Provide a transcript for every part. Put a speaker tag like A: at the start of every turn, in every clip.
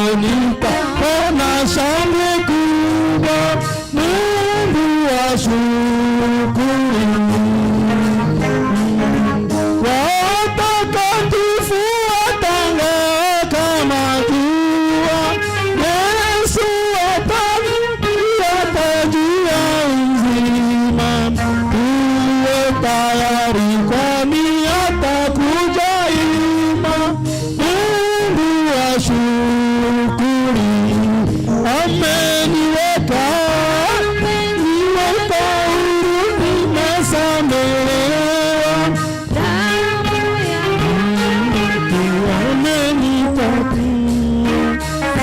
A: bonita, una shangwe kubwa, Mungu ashukuriwe. Watakatifu watang'aa kama jua, Yesu atakuja taji ya uzima. Tuwe tayari kwani atakuja ima, Mungu ashukuriwe. Ameniweka huru, nimesamehewa. Amenipatia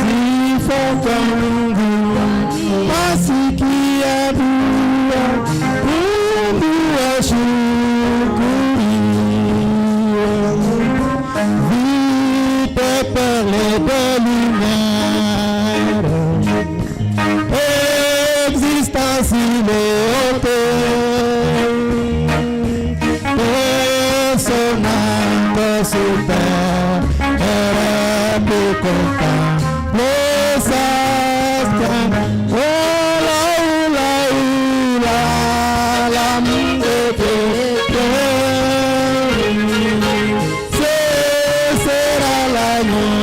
A: sifa kwa Mungu, asikia dua, Mungu ashukuriwe. Vitepele de lumière, existence illimitée, résonnante sur terre, et plus contempler sa splendeur. Oh là, l'amour de Dieu, ce sera l'agneau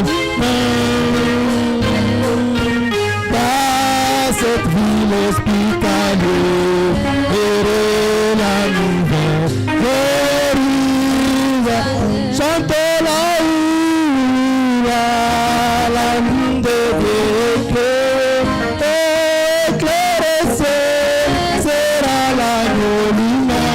A: dans cette ville hospitalière, heureux la nouvelle Jérusalem. Chantez l'amour de Dieu, éclaircez, sera l'agneau lumineux.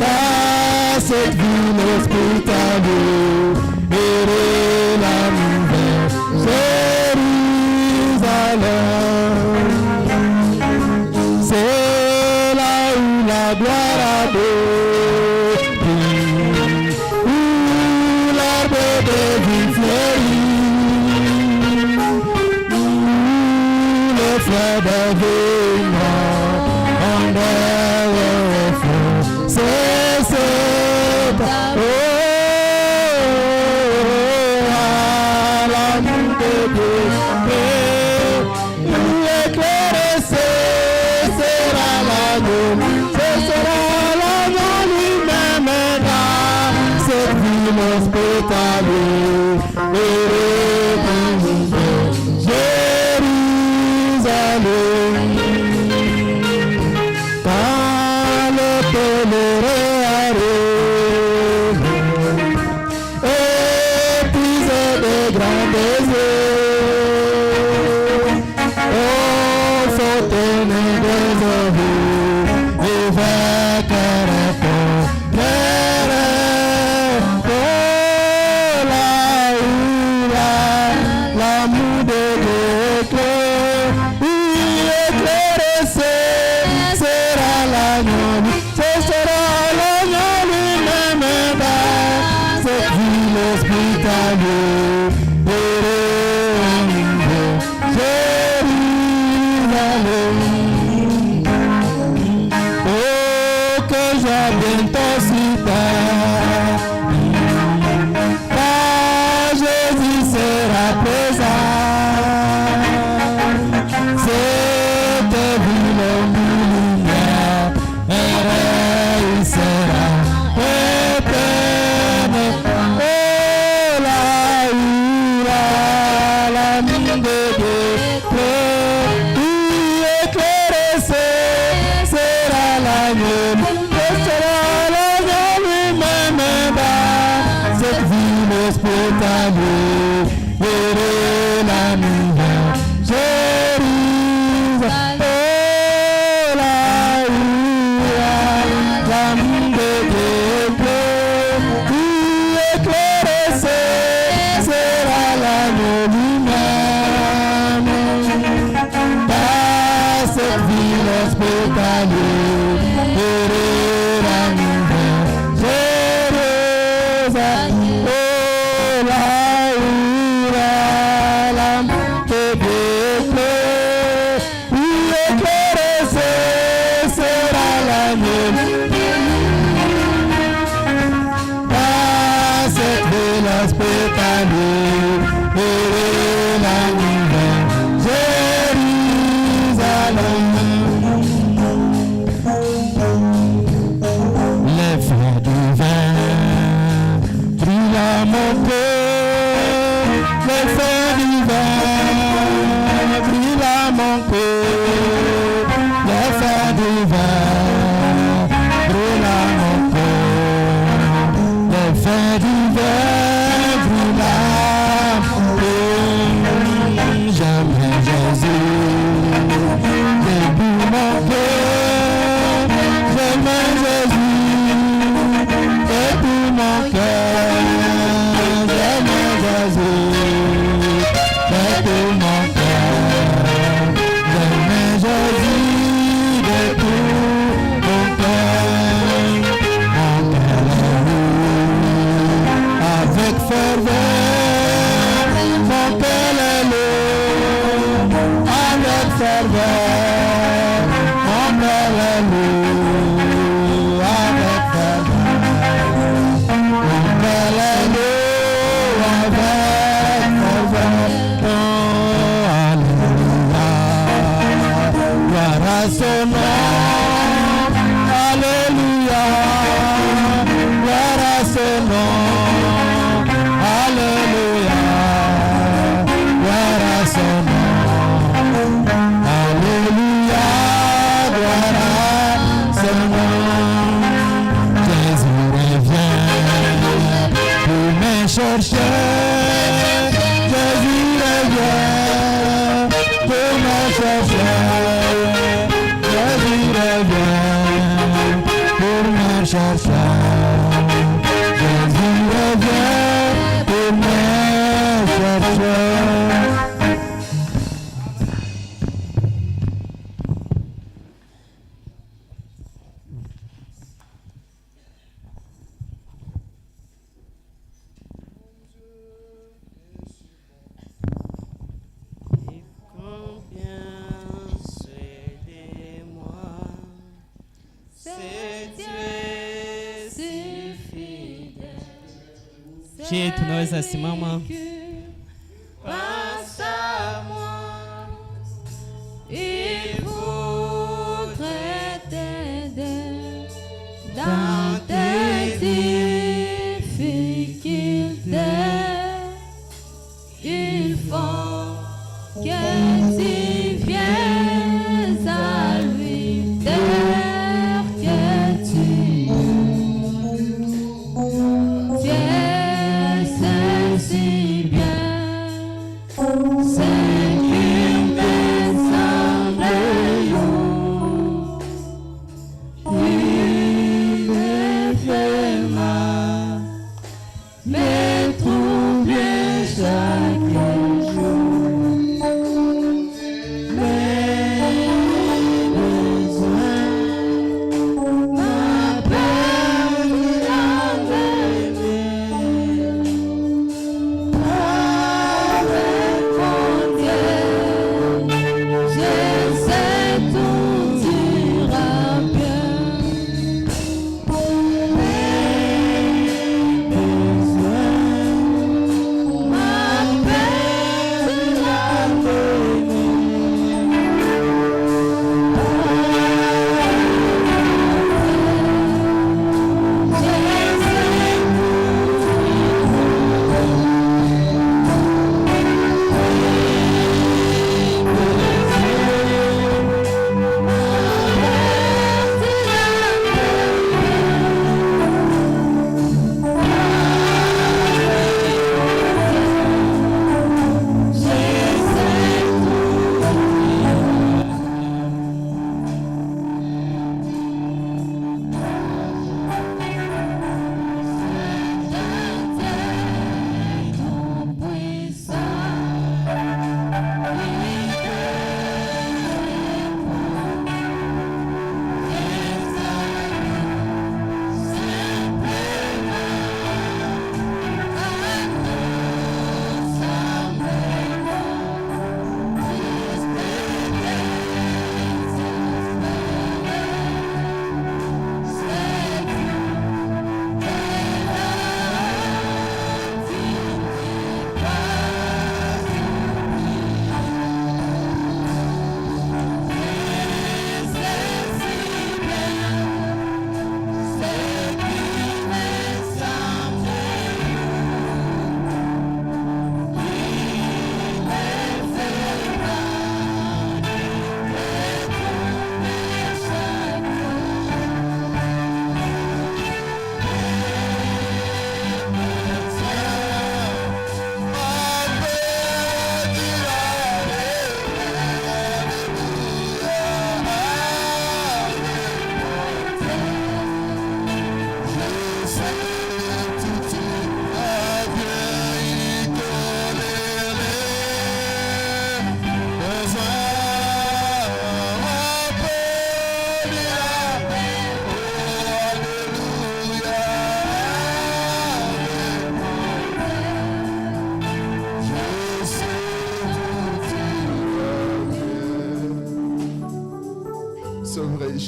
A: Dans cette ville hospitalière, heureux la nouvelle Jérusalem. C'est là où la gloire habite, où l'arbre de vie fleurit, où les fleurs de vignoble ondèrent au fond. C'est cet l'amour de Dieu, éclaircez, sera l'agneau, ce sera l'agneau lui-même dans cette ville hospitalière, heureux Jérusalem. Quand le pèlerin arrive, épuisé de grands désirs, aux fontaines des eaux, évêque répondre, l'amour de Dieu, éclaircez, sera l'agneau, ce sera l'agneau lui-même dans cette ville hospitalière, heureux Jérusalem. Oh, que j'ai bientôt si tard, car Jésus sera présent. Cette ville en lumière, elle sera éternelle. Oh là, l'amour de Dieu, éclaircez, sera l'agneau, ce sera l'agneau lui-même dans cette ville hospitalière, heureux la nouvelle Jérusalem. Oh là, l'amour de Dieu, éclaircez, sera l'agneau lui-même dans cette ville hospitalière, heureux la nouvelle Jérusalem. Oh là, l'amour de Dieu, éclaircez, sera l'agneau dans cette ville hospitalière, le feu divin brûle à mon cœur, le feu divin brûle à mon cœur, le feu divin brûle à mon cœur. J'aimerais Jésus depuis mon cœur, j'aimerais Jésus depuis mon cœur, j'aimerais Jésus depuis mon cœur, j'aimerais Jésus depuis mon cœur. Mon cœur est lourd avec ferveur, mon cœur est lourd avec ferveur, mon cœur est lourd avec ferveur, mon cœur est lourd avec ferveur. Oh, alléluia, gloire à son nom, alléluia, gloire à son nom, alléluia, gloire à son nom, alléluia, gloire à son nom. Jésus revient pour me chercher, Jésus revient pour me chercher, Jésus revient pour me chercher, Jésus revient pour me chercher.
B: Et combien c'est de moi, c'est Dieu si fidèle.
C: Je, tunaweza simama.
B: Pense à moi, il voudrait t'aider dans tes difficultés. Il faut que tu viennes à lui dire que tu sais si bien. C'est une descente il me fait mal, mais trouve bien chaque jour. Mes besoins m'appellent avec mon Dieu, je sais tout ira bien. Mes besoins m'appellent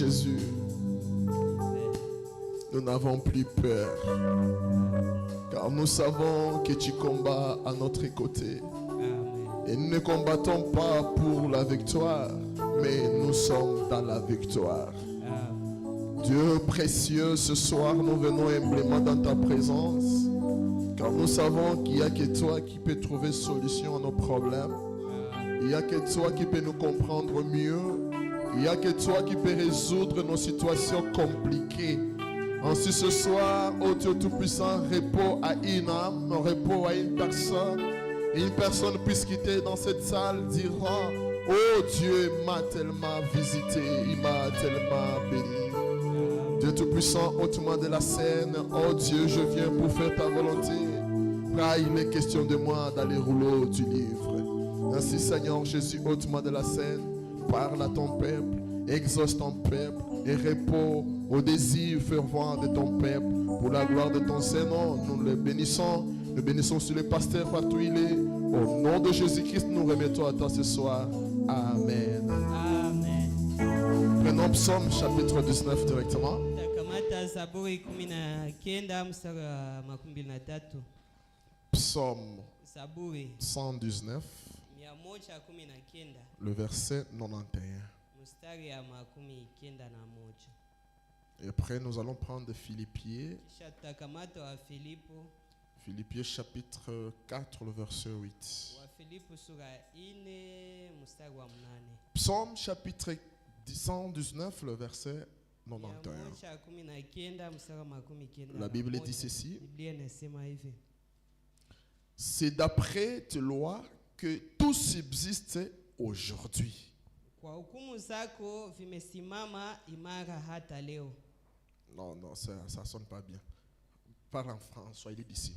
C: Jésus, nous n'avons plus peur, car nous savons que tu combats à notre côté. Et nous ne combattons pas pour la victoire, mais nous sommes dans la victoire. Dieu précieux, ce soir, nous venons humblement dans ta présence, car nous savons qu'il n'y a que toi qui peux trouver solution à nos problèmes. Il n'y a que toi qui peux nous comprendre mieux. Il n'y a que toi qui peux résoudre nos situations compliquées. Ainsi ce soir, ô Dieu Tout-Puissant, repos à une âme, repos à une personne. Et une personne puisse quitter dans cette salle, dira: oh Dieu m'a tellement visité, il m'a tellement béni. Dieu Tout-Puissant, hautement de la scène, oh Dieu, je viens pour faire ta volonté. Car il est question de moi dans les rouleaux du livre. Ainsi Seigneur Jésus, hautement de la scène, parle à ton peuple, exauce ton peuple et repos au désir fervent de ton peuple. Pour la gloire de ton Saint-Nom, nous le bénissons sur le pasteur partout où il est. Au nom de Jésus-Christ, nous remettons à toi ce soir. Amen.
D: Amen.
C: Prenons Psaume chapitre 19 directement.
D: Takamata Zaburi 19 mstari wa 23.
C: Psaume
D: Zaburi
C: 119,
D: 119
C: le verset 91.
D: mstari ya 91.
C: Et après, nous allons prendre Philippiens.
D: Kisha tutakamata wa Filipo,
C: Philippiens chapitre 4, le verset 8.
D: wa Filipo sura 4 mstari wa 8.
C: Psaume chapitre 119, le verset 91.
D: 119 mstari wa 91.
C: La Bible dit ceci:
D: Biblia inasema hivi:
C: c'est d'après tes lois que tout subsiste aujourd'hui.
D: kwa hukumu zako vimesimama imara hata leo.
C: Non, non, ça ne sonne pas bien. Parle en français, il est d'ici.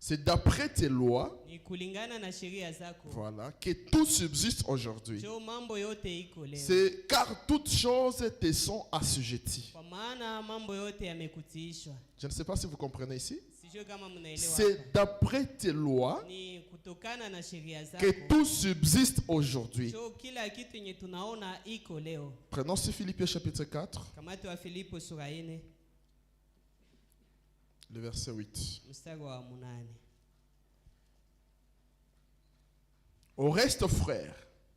C: C'est d'après tes lois,
D: Ni kulingana na sheria zako,
C: voilà, que tout subsiste aujourd'hui.
D: jo mambo yote iko leo.
C: C'est car toutes choses te sont assujetties.
D: Kwa maana mambo yote yamekutiishwa.
C: Je ne sais pas si vous comprenez ici.
D: Sijui kama mnaelewa hapa.
C: C'est d'après tes lois
D: Ni kutokana na sheria zako,
C: que tout subsiste aujourd'hui.
D: jo kila kitu yenye tunaona iko leo.
C: Prenons ce Philippiens chapitre 4,
D: Kamati wa Filipo sura 4
C: le verset 8.
D: mstari wa 8.
C: Au reste, frères,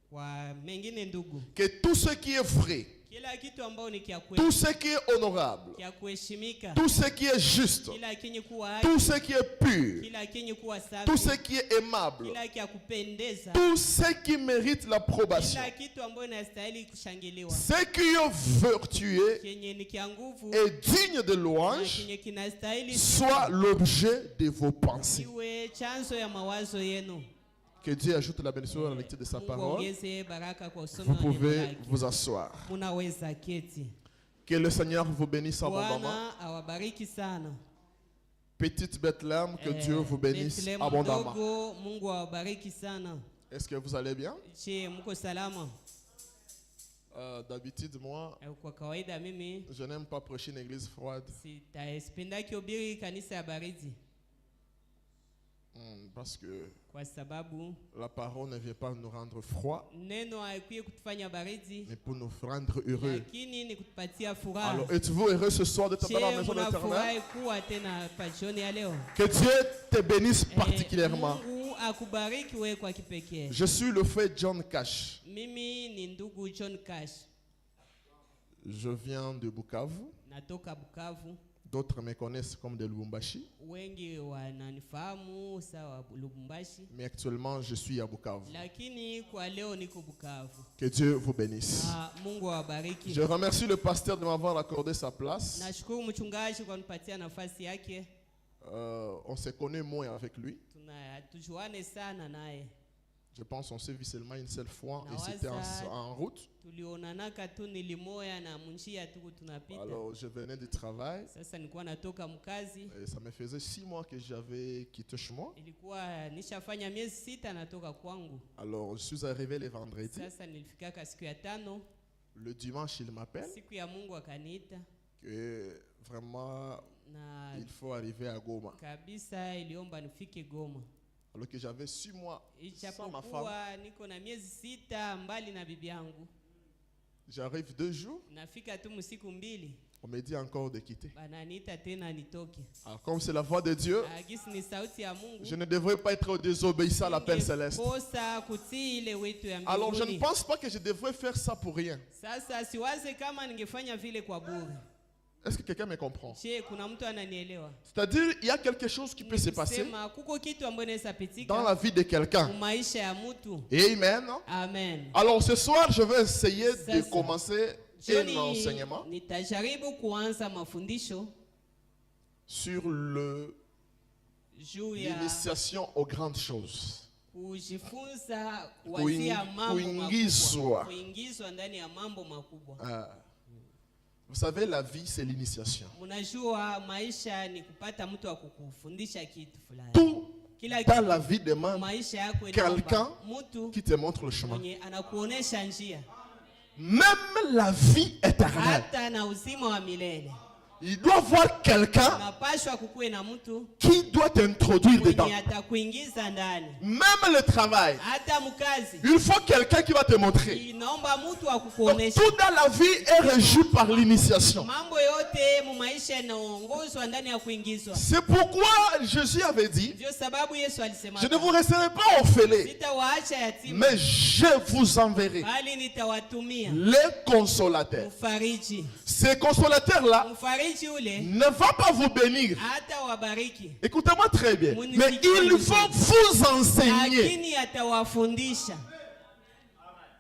D: Kwa mengine ndugu,
C: que tout ce qui est vrai,
D: kila kitu ambao ni kia
C: tout
D: kweli,
C: ce qui est honorable,
D: kia kuheshimika,
C: tout ce qui est juste,
D: kila kenye kuwa haki,
C: tout ce qui est pur,
D: kila kenye kuwa safi,
C: tout ce qui est aimable,
D: kila kia kupendeza,
C: tout ce qui mérite l'approbation,
D: kila kitu ambayo inastahili kushangiliwa,
C: ce qui est vertueux
D: kenye ni kia nguvu
C: et digne de
D: na
C: louange,
D: kenye kinastahili
C: soit l'objet de vos pensées.
D: iwe chanzo ya mawazo yenu.
C: Que Dieu ajoute la bénédiction à la lecture de sa
D: Mungu
C: parole.
D: ongeze baraka kwa usomi
C: Vous
D: wa neno
C: pouvez
D: lake.
C: vous asseoir.
D: Munaweza keti.
C: Que le Seigneur vous bénisse abondamment.
D: Bwana awabariki sana.
C: Petite Bethléem, que Dieu vous bénisse
D: Bethlehem
C: abondamment.
D: mdogo, Mungu awabariki sana.
C: Est-ce que vous allez bien?
D: Je, mko salama?
C: D'habitude, moi,
D: Kwa kawaida mimi
C: je n'aime pas prêcher une église froide.
D: sipendaki ubiri kanisa ya baridi
C: Parce que
D: kwa sababu
C: la parole ne vient pas nous rendre froid,
D: neno haikuye kutufanya baridi,
C: mais pour nous rendre heureux.
D: lakini ni kutupatia furaha.
C: Alors, êtes-vous heureux ce soir de être dans la
D: Je,
C: maison de
D: mnafurahi
C: l'Éternel?
D: kuwa tena pa jioni ya leo.
C: Que Dieu te bénisse particulièrement.
D: Mungu akubariki wewe kwa kipekee.
C: Je suis le frère John Cash.
D: Mimi ni ndugu John Cash.
C: Je viens de Bukavu.
D: Natoka Bukavu.
C: D'autres me connaissent comme de Lubumbashi.
D: Wengi wananifahamu sawa Lubumbashi.
C: Mais actuellement, je suis à Bukavu.
D: Lakini kwa leo niko Bukavu.
C: Que Dieu vous bénisse.
D: Mungu awabariki.
C: Je remercie le pasteur de m'avoir accordé sa place.
D: Nashukuru mchungaji kwa kunipatia nafasi yake.
C: On se connaît moins avec lui.
D: Tujuane sana naye.
C: Je pense qu'on s'est vu seulement une seule fois et
D: Nawaza
C: c'était en route.
D: Tulionanaka tu nilimoya na munjia tuku tunapita.
C: Alors je venais du travail
D: Sasa nilikuwa natoka mkazi.
C: et ça me faisait 6 mois que j'avais quitté chez moi.
D: Ilikuwa nishafanya miezi 6 natoka kwangu.
C: Alors je suis arrivé le vendredi.
D: Sasa nilifikaka siku ya 5.
C: Le dimanche, il m'appelle
D: Siku ya Mungu akaniita.
C: que vraiment
D: Na
C: il faut arriver à Goma.
D: kabisa iliomba nifike Goma.
C: Alors que j'avais 6 mois sans ma femme.
D: Ichapokuwa niko na miezi 6 mbali na bibi yangu.
C: J'arrive 2 jours,
D: nafika tu msiku mbili
C: on me dit encore de quitter.
D: bananiita tena nitoke.
C: Alors comme c'est la voix de Dieu,
D: Agisi ni sauti ya Mungu.
C: je ne devrais pas être désobéissant à l'appel céleste.
D: Kosa kutii ile wito ya
C: Alors je ne
D: mbinguni.
C: pense pas que je devrais faire ça pour rien.
D: Sasa siwaze kama ningefanya vile kwa bure.
C: Est-ce que quelqu'un me comprend?
D: Je, kuna mtu ananielewa?
C: C'est-à-dire, il y a quelque chose qui peut se passer
D: Nikusema, kuko kitu ambacho inaweza
C: dans
D: pitika
C: la vie de quelqu'un.
D: maisha ya mtu.
C: Amen.
D: Amen.
C: Alors ce soir, je vais essayer de
D: Sasa.
C: commencer un
D: Jioni
C: enseignement
D: nitajaribu kuanza mafundisho
C: sur
D: juu ya
C: l'initiation aux grandes choses.
D: kujifunza kuwazia mambo
C: Kuingizwa.
D: makubwa. Kuingizwa ndani ya mambo makubwa.
C: Vous savez, la vie, c'est l'initiation.
D: Mnajua maisha ni kupata mtu wa kukufundisha kitu fulani.
C: Tout
D: Kila
C: dans
D: kitu
C: la vie demande
D: maisha yako
C: quelqu'un
D: mtu
C: qui te montre le chemin.
D: mwenye anakuonesha njia.
C: Même la vie éternelle.
D: Hata na uzima wa milele.
C: Il doit voir quelqu'un
D: Unapaswa kukuwe na mtu
C: qui doit t'introduire dedans.
D: mwenye atakuingiza ndani.
C: Même le travail.
D: Hata mkazi.
C: Il faut quelqu'un qui va te montrer.
D: Inaomba mtu wa
C: Donc,
D: kukuonesha.
C: tout dans la vie est régi par l'initiation.
D: Mambo yote mu maisha yanaongozwa ndani ya kuingizwa.
C: C'est pourquoi Jésus avait dit,
D: Ndio sababu Yesu alisema,
C: je ne vous laisserai pas orphelins,
D: sitawaacha yatima,
C: mais je vous enverrai
D: bali nitawatumia
C: les consolateurs.
D: mfariji.
C: Ces consolateurs-là
D: Mfariji ule
C: ne vont pas vous bénir.
D: hata wabariki,
C: Écoutez-moi très bien. Mais ils vont vous enseigner.
D: lakini atawafundisha.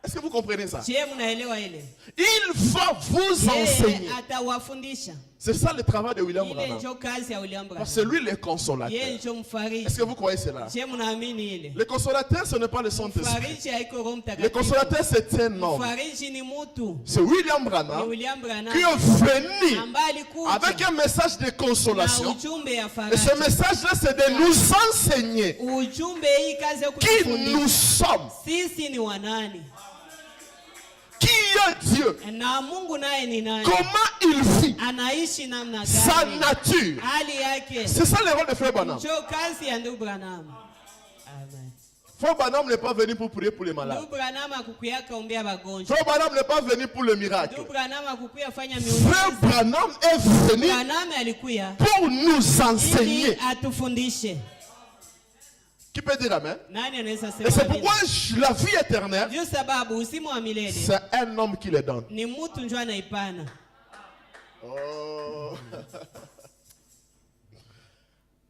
C: Est-ce que vous comprenez ça?
D: Je, mnaelewa ile?
C: Il va vous
D: Yeye
C: enseigner.
D: atawafundisha.
C: C'est ça le travail de William
D: Ile
C: Branham.
D: ndio kazi ya William Branham.
C: C'est lui le consolateur.
D: Yeye ndio mfariji.
C: Est-ce que vous croyez cela?
D: Je, mnaamini ile?
C: Le consolateur, ce n'est pas le Saint-Esprit.
D: Mfariji haiko Roho
C: Le
D: Mtakatifu.
C: consolateur, c'est un homme.
D: Mfariji ni mtu.
C: C'est William
D: Ni
C: Branham
D: William Branham
C: qui est venu
D: ambaye alikuja
C: avec un message de
D: na
C: consolation.
D: ujumbe ya
C: Et
D: faraja.
C: ce message-là, c'est de nous enseigner
D: Ujumbe hii kazi ya
C: qui nous
D: kutufundisha
C: sommes,
D: sisi ni wanani
C: qui est Dieu,
D: na Mungu naye ni nani,
C: comment il vit,
D: anaishi namna
C: sa
D: gani,
C: nature.
D: hali yake.
C: C'est ça le rôle de Frère Branham.
D: Ndio kazi ya ndugu Branham. Amen.
C: Frère Branham n'est pas venu pour prier pour les malades.
D: Ndugu Branham akukuyaka ombea wagonjwa.
C: Frère Branham n'est pas venu pour le miracle.
D: Ndugu Branham akukuya fanya
C: Frère
D: miujiza.
C: Branham est venu
D: Branham alikuya
C: pour nous
D: ili
C: enseigner.
D: atufundishe.
C: Qui peut dire Amen?
D: Nani anaweza
C: Et
D: sema
C: c'est
D: amina?
C: pourquoi la vie éternelle,
D: Ndio sababu uzima wa milele
C: c'est un homme qui le donne.
D: ni mtu ndio anaipana.
C: Oh.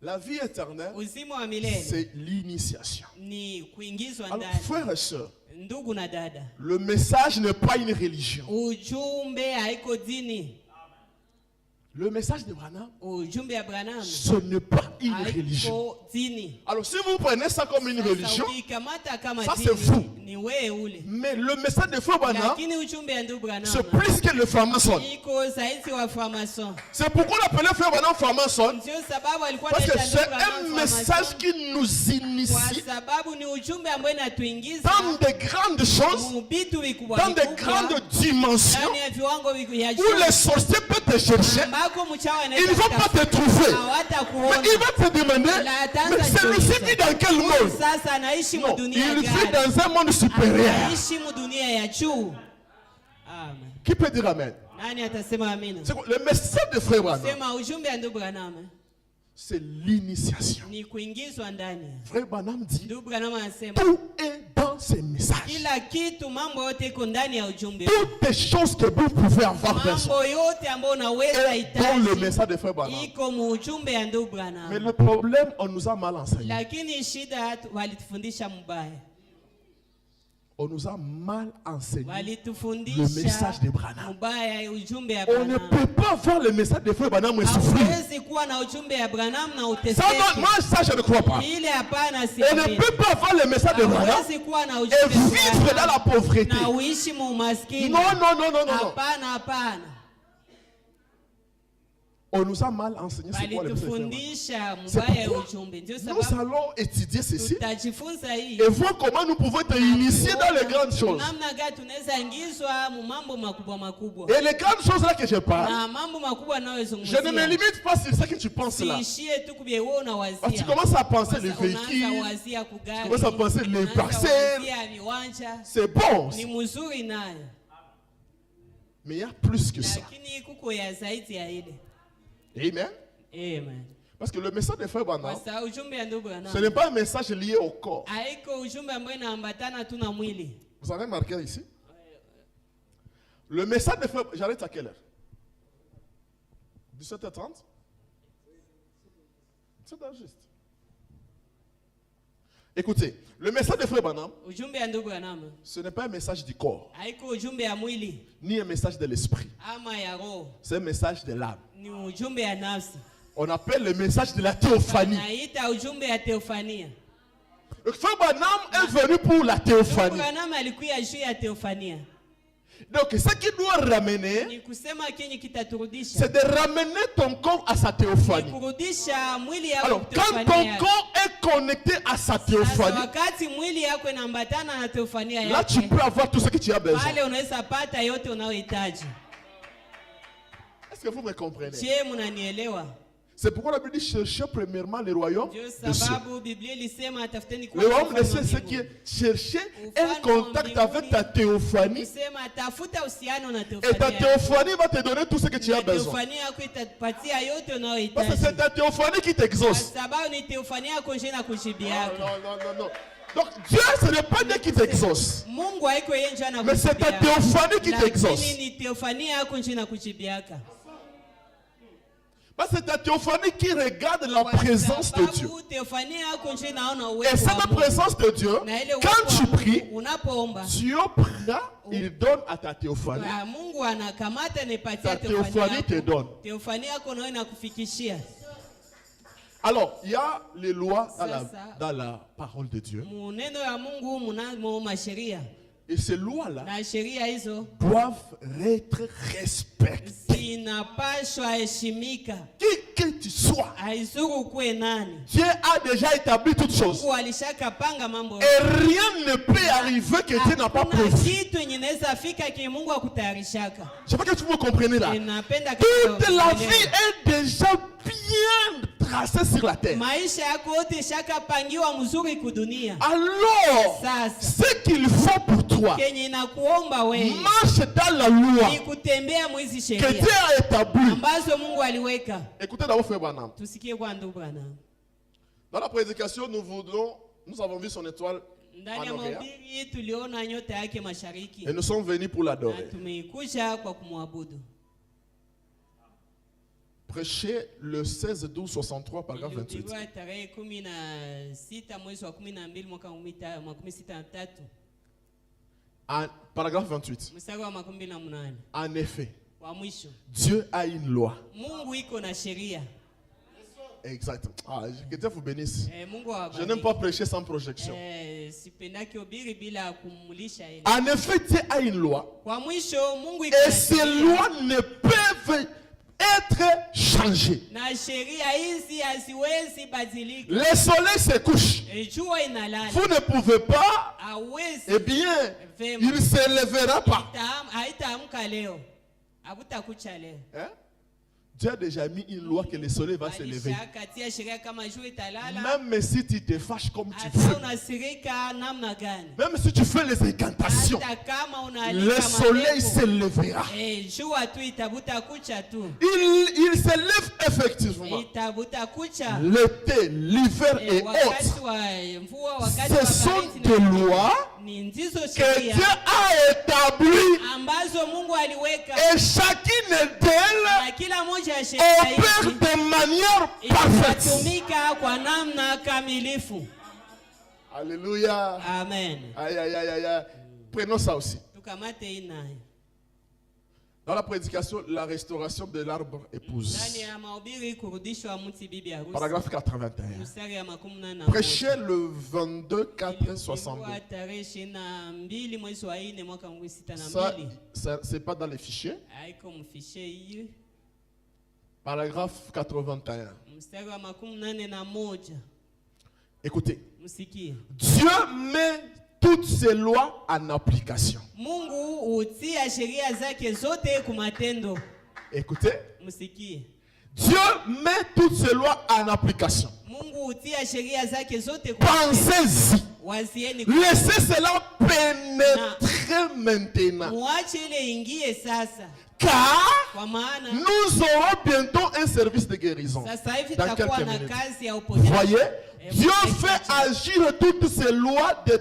C: La vie éternelle,
D: Uzima wa milele
C: c'est l'initiation.
D: ni kuingizwa
C: Alors,
D: ndani.
C: frères et sœurs,
D: Ndugu na dada,
C: le message n'est pas une religion.
D: ujumbe haiko dini.
C: Le message de Branham,
D: Ujumbe ya Branham
C: ce n'est pas une religion.
D: haiko dini.
C: Alors, si vous prenez ça comme une religion,
D: Sasa ukikamata kama
C: ça,
D: dini,
C: c'est fou.
D: ni wewe ule.
C: mais le message de Frère Branham,
D: Lakini ujumbe ya ndugu Branham
C: c'est plus que le franc-maçon.
D: iko zaidi wa franc-maçon.
C: C'est pourquoi on appelait Frère Branham franc-maçon.
D: Ndio sababu alikuwa
C: Parce que
D: anaita
C: c'est
D: ndugu Branham
C: un message
D: franc-maçon,
C: qui nous
D: kwa
C: initie
D: sababu ni ujumbe ambao inatuingiza
C: dans de grandes choses,
D: mu vitu vikubwa
C: dans de
D: vikubwa,
C: grandes dimensions,
D: ndani ya viwango ya
C: où
D: juu
C: les sorciers peuvent te chercher.
D: ambako mchawi
C: Ils ne vont pas te trouver.
D: hawatakuona.
C: Mais il va te demander, mais celui-ci vit dans quel monde?
D: Sasa anaishi mu
C: Non,
D: dunia
C: il vit
D: gani?
C: dans un monde supérieur.
D: Anaishi mu dunia ya juu. Amen.
C: Qui peut dire Amen?
D: Nani atasema amina?
C: C'est quoi? Le message de Frère Branham,
D: Sema ujumbe ya ndugu Branham
C: c'est l'initiation.
D: ni kuingizwa ndani.
C: Frère Branham dit,
D: Ndugu Branham anasema
C: tout est dans ces messages.
D: kila kitu, mambo yote iko ndani ya ujumbe.
C: Toutes les choses que vous pouvez avoir besoin
D: Mambo yote ambayo unaweza
C: est dans le
D: hitaji
C: message de Frère Branham.
D: iko mu ujumbe ya ndugu
C: Mais
D: Branham.
C: le problème, on nous a mal enseigné.
D: Lakini shida walitufundisha mbaya.
C: On nous a mal enseigné le
D: Walitufundisha
C: message de Branham.
D: mbaya ujumbe ya
C: On ne
D: Branham.
C: peut pas voir le message de Frère Branham et souffrir.
D: Hauwezi kuwa na ujumbe ya Branham na
C: Ça,
D: uteseke.
C: non, moi, ça, je ne crois pas.
D: Ile hapana,
C: On ne
D: siamini.
C: peut pas voir le message de Branham
D: Hauwezi kuwa na
C: et
D: ujumbe
C: vivre dans
D: ya
C: la pauvreté.
D: na uishi mu umaskini.
C: Non, non, non, non, non.
D: Hapana, hapana.
C: On nous a mal enseigné c'est quoi le message de Frère Branham.
D: Walitufundisha
C: C'est
D: mbaya ya
C: pourquoi
D: ujumbe. Ndio
C: nous
D: sababu
C: allons étudier ceci
D: tutajifunza hii.
C: et voir comment nous pouvons être initiés dans les grandes choses.
D: Namna gani tunaweza ingizwa mu mambo makubwa makubwa.
C: Et les grandes choses là que je parle,
D: Na mambo makubwa
C: je ne me
D: nayozungumzia.
C: limite pas sur ce que tu penses là.
D: Siishie tu kubye wewe unawazia.
C: Parce que tu commences à penser les
D: Unaanza
C: véhicules,
D: wazia kugari.
C: tu commences à penser les
D: Unaanza
C: parcelles.
D: wazia viwanja.
C: C'est bon.
D: Ni mzuri nayo.
C: Mais il y a plus que ça.
D: lakini kuko ya zaidi ya ile.
C: Amen.
D: Amen.
C: Parce que le message de Frère Branham,
D: Sasa ujumbe ya ndugu Branham
C: ce n'est pas un message lié au corps.
D: haiko ujumbe ambao inaambatana tu na mwili.
C: Vous avez marqué ici? Le message de Frère... J'arrête à quelle heure? 17h30? C'est juste. Écoutez, le message de Frère Branham,
D: Ujumbe ya ndugu Branham
C: ce n'est pas un message du corps,
D: haiko ujumbe ya mwili
C: ni un message de l'esprit.
D: ama ya roho,
C: C'est un message de l'âme.
D: ni ujumbe ya nafsi.
C: On appelle le message de la théophanie.
D: Naita ujumbe ya teofania.
C: Le Frère Branham est venu pour la
D: Ndugu
C: théophanie.
D: Branham alikuya juu ya teofania.
C: Donc, ce qui doit ramener,
D: Ni kusema kenye kitaturudisha.
C: c'est de ramener ton corps à sa
D: Ni
C: théophanie.
D: kurudisha mwili yako
C: Alors, quand
D: teofania
C: ton
D: yake.
C: corps est connecté à sa
D: Sasa
C: théophanie,
D: wakati mwili yako inaambatana na teofania
C: là, tu
D: yake,
C: peux avoir tout ce que tu as besoin.
D: pale unaweza pata yote unayohitaji.
C: Est-ce que vous me comprenez?
D: Je, mnanielewa?
C: C'est pourquoi la Bible dit chercher premièrement le royaume
D: Ndio
C: de cieux.
D: sababu Biblia ilisema tafuteni
C: Le
D: kwanza
C: royaume de
D: ufalme
C: cieux,
D: wa
C: c'est qui
D: mbinguni.
C: est chercher un
D: Ufalme
C: contact
D: wa
C: avec
D: mbinguni
C: ta théophanie.
D: Ilisema tafuta uhusiano na
C: Et ta
D: teofania yako.
C: théophanie va te donner tout ce que tu as
D: Na
C: besoin.
D: teofania yako itapatia yote
C: Parce que
D: unayohitaji.
C: c'est ta théophanie qui
D: Kwa
C: t'exauce.
D: sababu ni teofania yako nje na kujibu yako.
C: Non. Donc Dieu, ce n'est pas Dieu qui t'exauce.
D: Mungu haiko yeye nje na
C: Mais c'est ta
D: kujibu yako.
C: théophanie qui t'exauce.
D: Lakini ni teofania yako nje na kujibu yako.
C: Parce que c'est ta théophanie qui regarde la présence de Dieu.
D: Teofania yako nje naona
C: Et
D: uwepo
C: cette
D: wa Mungu.
C: présence de Dieu,
D: Na ile
C: quand
D: uwepo
C: tu
D: wa
C: pries,
D: Mungu, unapoomba,
C: Dieu prend, il donne à ta théophanie.
D: Mungu anakamata
C: Ta
D: nipatia
C: théophanie te donne.
D: Teofania yako nayo inakufikishia.
C: Alors, il y a les lois
D: Sasa.
C: dans la parole de Dieu.
D: Muneno ya Mungu mnamo masheria.
C: Et ces lois-là
D: Na sheria hizo
C: doivent être respectées.
D: zinapashwa heshimika.
C: Qui que tu sois,
D: Haizuru kuwe nani.
C: Dieu a déjà établi toutes choses.
D: Mungu alishakapanga mambo.
C: Et rien ne peut arriver que Dieu n'a pas
D: Hakuna
C: prévu.
D: kitu yenye inaweza fika ki Mungu akutayarishaka.
C: Je sais pas que vous me comprenez là.
D: Napenda
C: Toute la vie est déjà bien tracée sur la terre.
D: maisha yako yote shakapangiwa mzuri kudunia.
C: Alors,
D: Sasa
C: ce qu'il faut pour toi,
D: kenye inakuomba wewe
C: marche dans la loi
D: ni kutembea mwizi
C: que
D: sheria
C: Dieu a établie.
D: ambazo Mungu aliweka.
C: Écoutez d'abord Frère Branham.
D: Tusikie kwa ndugu Branham.
C: Dans la prédication, nous avons vu son étoile
D: Ndani ya
C: en Orient
D: mahubiri tuliona nyota yake mashariki
C: et nous sommes venus pour
D: na
C: l'adorer.
D: tumeikuja kwa kumwabudu.
C: Prêcher le 16-12-63, paragraphe 28.
D: Ilihubiriwa tarehe 16 mwezi wa 12 mwaka wa 63
C: Paragraphe 28.
D: mstari wa 28.
C: En effet,
D: Wa mwisho,
C: Dieu a une loi.
D: Mungu iko na sheria.
C: Exactement. Que Dieu vous bénisse.
D: Mungu
C: Je
D: awabariki.
C: n'aime pas prêcher sans projection.
D: Sipendaki ubiri bila kumulisha ile.
C: En effet, Dieu a une loi.
D: Kwa mwisho Mungu iko
C: Et
D: na
C: ces
D: sheria.
C: lois ne peuvent être changées.
D: Na sheria hizi haziwezi badilika.
C: Le soleil se couche.
D: Jua inalala.
C: Vous ne pouvez pas,
D: Hawezi.
C: eh bien,
D: Vema.
C: il ne se lèvera pas.
D: Haitaamka leo. Habutakucha leo.
C: Hein? Dieu a déjà mis une loi que le soleil va se lever.
D: Alishakatia sheria kama jua italala.
C: Même si tu te fâches comme tu
D: Hata
C: veux.
D: unasirika namna gani.
C: Même si tu fais les incantations.
D: Hata kama unaalika
C: Le soleil
D: mapepo.
C: se lèvera.
D: Jua tu itabuta kucha tu.
C: Il se lève effectivement.
D: Itabuta kucha.
C: L'été, l'hiver et
D: Wakati
C: autres.
D: wa mvua, wakati wa
C: Ce sont
D: baridi
C: des
D: na-
C: lois
D: ni ndizo
C: que
D: sheria
C: Dieu a établies
D: ambazo Mungu aliweka
C: et chacune d'elles
D: na kila moja ya sheria
C: opère
D: hizi
C: de manière parfaite.
D: inatumika kwa namna kamilifu.
C: Alléluia.
D: Amen.
C: Aïe, aïe, aïe, aïe, aïe. Prenons ça aussi.
D: Tukamate hii nayo.
C: Dans la prédication, la restauration de l'arbre épouse.
D: Ndani ya mahubiri kurudishwa mti bibi harusi.
C: Paragraphe 81.
D: Mstari ya 11.
C: Prêché le 22-4-62.
D: Ilikuwa tarehe 22 mwezi wa 4 mwaka 62.
C: Ça c'est pas dans les fichiers.
D: Haiko mfishe hii.
C: Paragraphe 81.
D: Mstari wa 81.
C: Écoutez.
D: Msikie.
C: Dieu met toutes ces lois en application.
D: Mungu hutia sheria zake zote kumatendo.
C: Écoutez.
D: Msikie.
C: Dieu met toutes ces lois en application.
D: Mungu hutia sheria zake zote kumatendo.
C: Pensez-y.
D: wazieni
C: Laissez cela pénétrer maintenant.
D: muache ile ingie sasa,
C: Car
D: kwa maana
C: nous aurons bientôt un service de guérison.
D: sasa hivi
C: Dans
D: tutakuwa
C: quelques
D: na
C: minutes.
D: kazi ya
C: Vous
D: uponyaji.
C: voyez, Dieu
D: Mungu
C: fait agir toutes ces lois de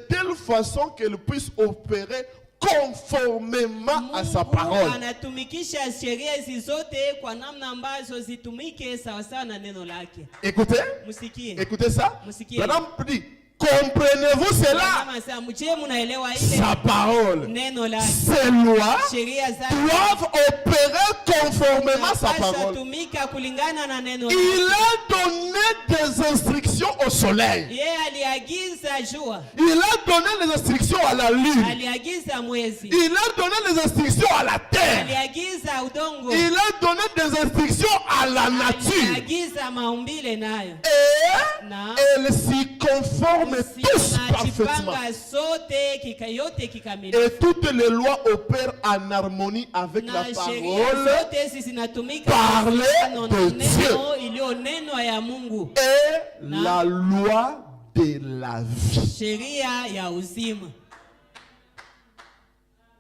C: telle façon qu'elles puissent opérer conformément à sa parole.
D: Anatumikisha sheria hizi zote kwa namna ambazo zitumike sawasawa na neno lake.
C: Écoutez,
D: Musikie.
C: écoutez ça.
D: Musikie.
C: Madame dit, comprenez-vous cela?
D: Kama sasa mchie mnaelewa ile
C: Sa parole,
D: neno lake.
C: ces lois
D: Sheria zake
C: doivent opérer conformément à sa
D: zinapaswa
C: parole.
D: tumika kulingana na neno
C: Il
D: lake.
C: a donné des instructions au soleil.
D: Yeye aliagiza jua,
C: Il a donné les instructions à la lune.
D: aliagiza mwezi,
C: Il a donné les instructions à la terre.
D: aliagiza udongo,
C: Il a donné des instructions à la nature.
D: aliagiza maumbile nayo.
C: Et
D: Na
C: elles s'y conforment tous parfaitement.
D: tunajipanga sote yote kikamilifu.
C: Et toutes les lois opèrent en harmonie avec la
D: Na sheria
C: parole
D: zote hizi zinatumika
C: Parler
D: na
C: de
D: neno iliyonenwa ya Mungu,
C: et la loi de la vie.
D: sheria ya uzima.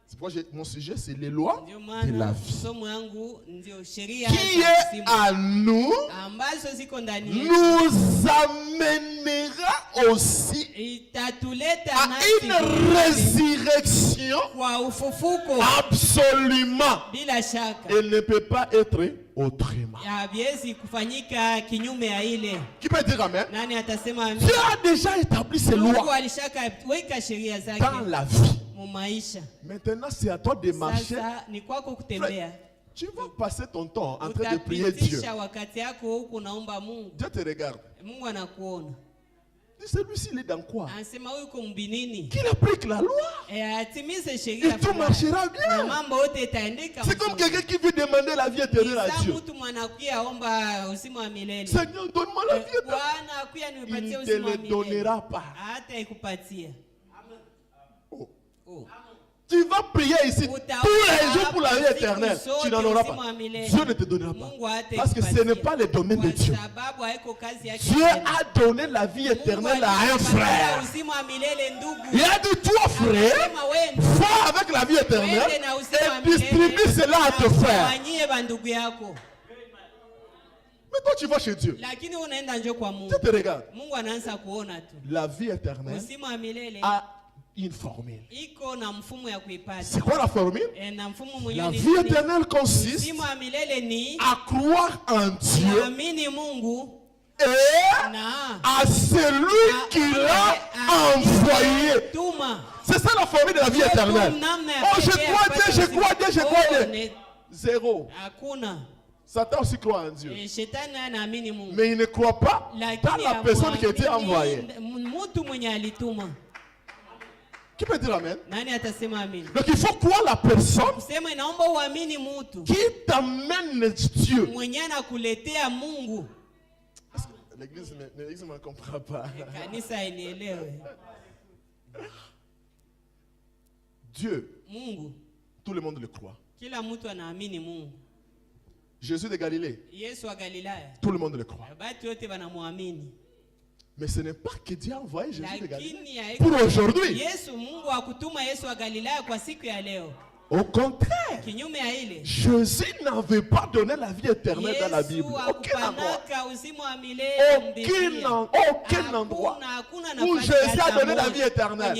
C: C'est pourquoi mon sujet, c'est les lois
D: Ndio
C: de
D: maana
C: la vie.
D: somo yangu ndio sheria
C: Qui
D: za
C: est
D: uzima
C: à nous,
D: ambazo ziko ndani yetu,
C: nous amènera aussi
D: itatuleta
C: à
D: nasi
C: une résurrection
D: kwa ufufuko
C: absolument.
D: bila shaka.
C: Elle ne peut pas être autrement.
D: Haviwezi kufanyika kinyume ya ile.
C: Qui peut dire Amen?
D: Nani atasema amen?
C: Dieu a déjà établi ses
D: Mungu
C: lois
D: alishaka weka sheria zake
C: dans la vie.
D: mu maisha.
C: Maintenant, c'est à toi de marcher.
D: Sasa ni kwako kutembea.
C: Tu vas passer ton temps en train de prier Dieu.
D: Utapitisha wakati yako huku naomba Mungu.
C: Dieu te regarde.
D: Mungu anakuona.
C: Dis, celui-ci, il est dans quoi?
D: Anasema huyu uko mbinini.
C: Qu'il applique la loi.
D: Atimize sheria.
C: Et tout marchera
D: Na
C: bien.
D: mambo yote itaendeka.
C: C'est comme quelqu'un qui veut demander la vie éternelle à Dieu.
D: Mtu mwanakuya omba uzima wa milele.
C: Seigneur, donne-moi la vie éternelle.
D: Bwana akuya nipatie
C: Il ne te
D: uzima wa
C: le
D: milele.
C: donnera pas.
D: Hata ikupatia.
C: Oh.
D: Oh.
C: Tu vas prier ici tous les jours pour la vie éternelle. Tu n'en auras pas. Dieu ne te donnera pas. Parce que ce n'est pas le domaine de Dieu. Dieu a donné la vie éternelle à un frère. Il a dit, toi frère, va avec la vie éternelle et distribue cela à tes frères. Mais toi tu vas chez Dieu. Dieu te regarde. La vie éternelle a une formule. C'est quoi la formule? La vie éternelle consiste à croire en Dieu et à celui qui l'a envoyé. C'est ça la formule de la vie éternelle. Oh, je crois Dieu, je crois Dieu, je crois Dieu. Zéro. Satan aussi croit en Dieu. Mais il ne croit pas dans la personne qui a été envoyée. Qui peut dire Amen? Donc il faut croire la personne qui t'amène Dieu. L'église ne comprend pas. Dieu, tout le monde le croit. Jésus de Galilée, tout le monde le croit. Mais ce n'est pas que Dieu a envoyé Jésus de Galilée pour aujourd'hui. Au contraire, Jésus n'avait pas donné la vie éternelle dans la Bible. Aucun endroit où Jésus a donné la vie éternelle.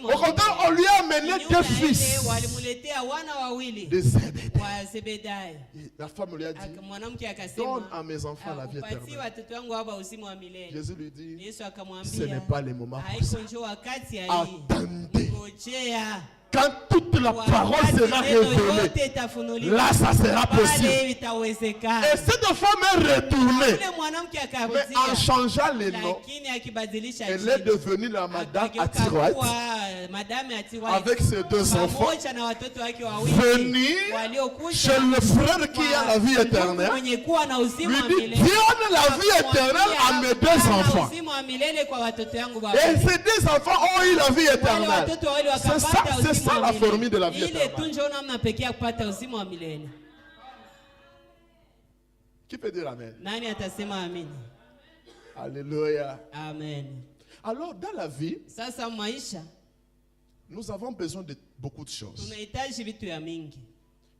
C: Au contraire, on lui a amené deux fils de Zébédée. La femme lui a dit, donne à mes enfants la vie éternelle. Jésus lui dit, ce n'est pas le moment pour ça. Attendez. Quand toute la parole sera révélée, là ça sera possible. Et cette femme est retournée, mais en changeant les noms, elle est devenue la madame Attiroite avec ses deux enfants, venue chez le frère qui a la vie éternelle, lui dit, donne la vie éternelle à mes deux enfants. Et ces deux enfants ont eu la vie éternelle. C'est ça la formule de la vie éternelle. Qui peut dire Amen? Alléluia.
D: Amen.
C: Alors, dans la vie,
D: Sasa maisha
C: nous avons besoin de beaucoup de choses.
D: tunahitaji vitu ya mingi,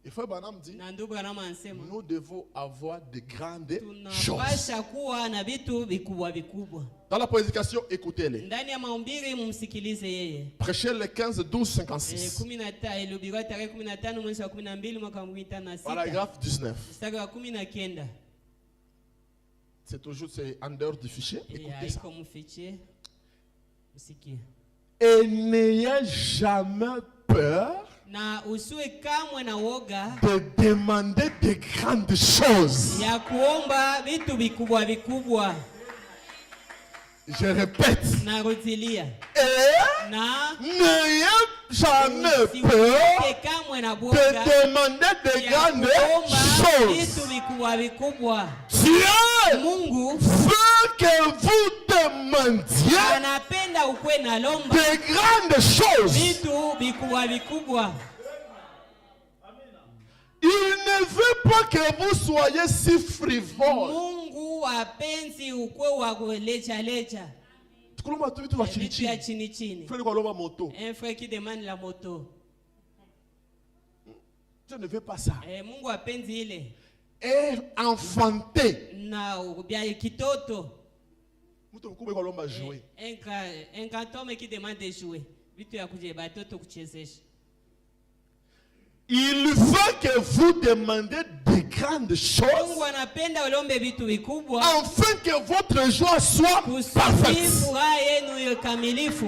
C: Et Frère Branham dit,
D: na ndugu Branham anasema
C: nous devons avoir de grandes choses.
D: tunapasha kuwa na vitu vikubwa vikubwa.
C: Dans la prédication, écoutez-les.
D: Ndani ya mahubiri mumsikilize yeye.
C: Prêchez le 15, 12, 56.
D: 15 ilihubiriwa tarehe 15 mwezi wa 12 mwaka wa 2006.
C: Paragraphe 19.
D: Mstari wa 19.
C: C'est toujours en dehors du fichier. Écoutez ça.
D: Haiko mfiche. Msikie.
C: Et n'ayez jamais peur
D: Na usiwe kamwe na woga
C: de demander de grandes choses.
D: ya kuomba vitu vikubwa vikubwa.
C: Je répète.
D: Narudilia.
C: Et
D: Na
C: n'ayez jamais peur
D: usiwe kamwe na
C: de
D: woga
C: demander de
D: ya
C: grandes
D: kuomba
C: choses.
D: vitu vikubwa vikubwa.
C: Dieu
D: Mungu
C: veut que vous demandiez
D: anapenda ukwe na lomba
C: de grandes choses.
D: vitu vikubwa vikubwa.
C: Il ne veut pas que vous soyez si frivole.
D: Mungu apenzi ukwe wa kulecha lecha.
C: Tukulomba tu vitu vya chini
D: Vitu ya
C: chini.
D: chini chini.
C: Frère kolomba moto.
D: Un frère qui demande la moto.
C: Dieu ne veut pas ça.
D: Mungu apenzi ile.
C: Et enfanter.
D: Na bia kitoto.
C: Mtu mkubwa kolomba jouer.
D: Un grand homme qui demande de jouer. Vitu ya kuje batoto kuchezesha.
C: Il veut que vous demandiez de grandes choses
D: Mungu anapenda ulombe vitu vikubwa.
C: afin que votre joie soit parfaite.
D: Furaha yenu iwe kamilifu.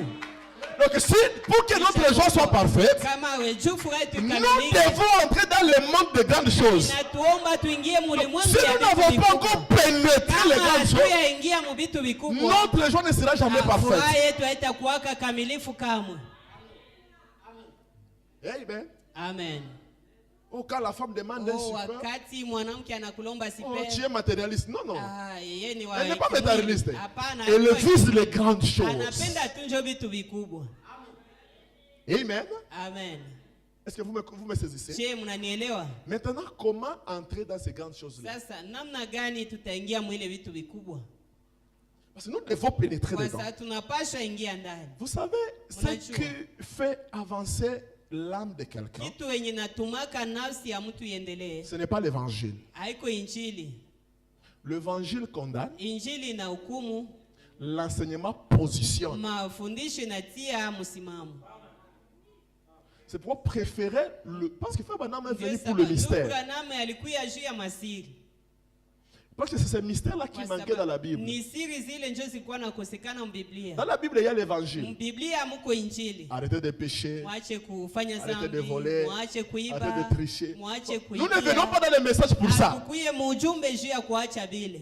C: Donc si, pour que notre joie soit parfaite,
D: Kama wewe furaha yetu
C: nous
D: ikamilike.
C: devons entrer dans le monde de grandes choses.
D: Inatuomba tuingie mulimwengu
C: Si nous n'avons pas encore pénétré les grandes choses,
D: tuyaingia mu vitu vikubwa.
C: notre joie ne sera jamais
D: Furaha
C: parfaite.
D: yetu haitakuwaka kamilifu kamwe.
C: Amen.
D: Amen.
C: Oh, quand la femme demande un super,
D: Wakati mwanamke anakulomba
C: oh, tu
D: sipe.
C: es matérialiste. Non, non.
D: Yeye ni wa.
C: Elle n'est pas matérialiste.
D: Hapana.
C: Elle vise les grandes choses.
D: Anapenda tunjo vitu vikubwa.
C: Amen.
D: Amen.
C: Est-ce que vous me saisissez?
D: Je, mnanielewa?
C: Maintenant, comment entrer dans ces grandes choses-là?
D: Sasa namna gani tutaingia mwile vitu vikubwa?
C: Parce que nous devons pénétrer
D: Kwa
C: dedans.
D: sababu tunapasha ingia ndani.
C: Vous savez, ce qui fait avancer l'âme de quelqu'un,
D: Kitu wenye natumaka nafsi ya mtu iendelee.
C: ce n'est pas l'évangile.
D: Haiko injili.
C: L'évangile condamne,
D: Injili na hukumu,
C: l'enseignement positionne.
D: mafundisho inatia msimamo.
C: C'est pour préférer le... Parce que Frère Branham est venu
D: Ndio
C: pour le
D: sababu
C: mystère.
D: Branham alikuya juu ya masiri.
C: Parce que c'est ce mystère-là qui
D: Kwa
C: manquait
D: sababu
C: dans la Bible.
D: Ni siri zile njo zilikuwa nakosekana mbiblia.
C: Dans la Bible, il y a l'évangile.
D: Mbiblia muko injili.
C: Arrêtez de pécher.
D: Mwache kufanya
C: Arrêtez de
D: zambi,
C: voler.
D: mwache kuiba,
C: Arrêtez de tricher.
D: mwache
C: Nous ne venons pas dans les messages pour ça.
D: Akukuye mujumbe juu ya kuacha vile.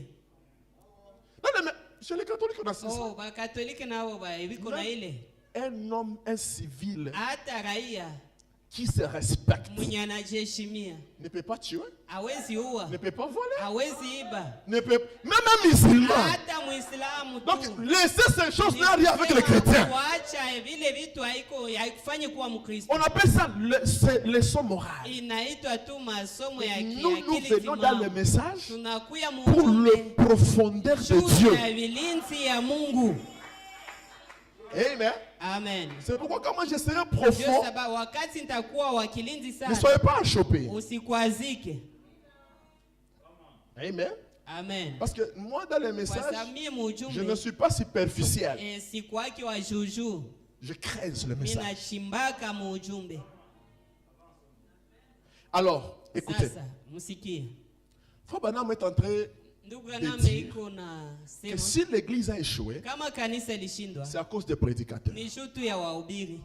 C: Chez les catholiques, on a ça.
D: Oh, bakatoliki nao biko na ile.
C: Un homme, un civil
D: Hata raia
C: qui se respecte
D: mwenye anajiheshimia
C: ne peut pas tuer,
D: hawezi ua,
C: ne peut pas voler,
D: hawezi iba.
C: ne peut... Même un musulman.
D: Hata Muislamu
C: Donc,
D: tu.
C: laissez ces choses n'a rien avec les chrétiens.
D: Kuacha vile vitu haikufanyi kuwa Mkristo.
C: On appelle ça c'est leçon morale.
D: Inaitwa tu masomo ya
C: Nous
D: kiakili
C: venons dans le
D: timamu.
C: message
D: Tunakuya
C: pour
D: mujumbe
C: le profondeur de
D: juu
C: Dieu.
D: ya vilinzi ya Mungu.
C: Amen.
D: Amen.
C: C'est pourquoi quand moi je serai
D: Ndio
C: profond,
D: sababu wakati nitakuwa wa kilinzi
C: ne
D: sana,
C: soyez pas enchopés.
D: usikwazike.
C: Amen.
D: Amen.
C: Parce que moi dans les
D: Kwa
C: messages,
D: sababu mimi
C: je ne
D: mujumbe
C: suis pas superficiel.
D: sikwaki wa juju.
C: Je creuse le
D: Mimi
C: message.
D: nachimbaka mujumbe.
C: Alors, écoutez.
D: Sasa msikie.
C: Frère Branham est en train
D: Ndugu
C: de
D: Branham
C: dire
D: iko na
C: que
D: sema
C: si l'église a échoué,
D: kama kanisa lishindwa
C: c'est à cause des prédicateurs.
D: ni shutu ya wahubiri.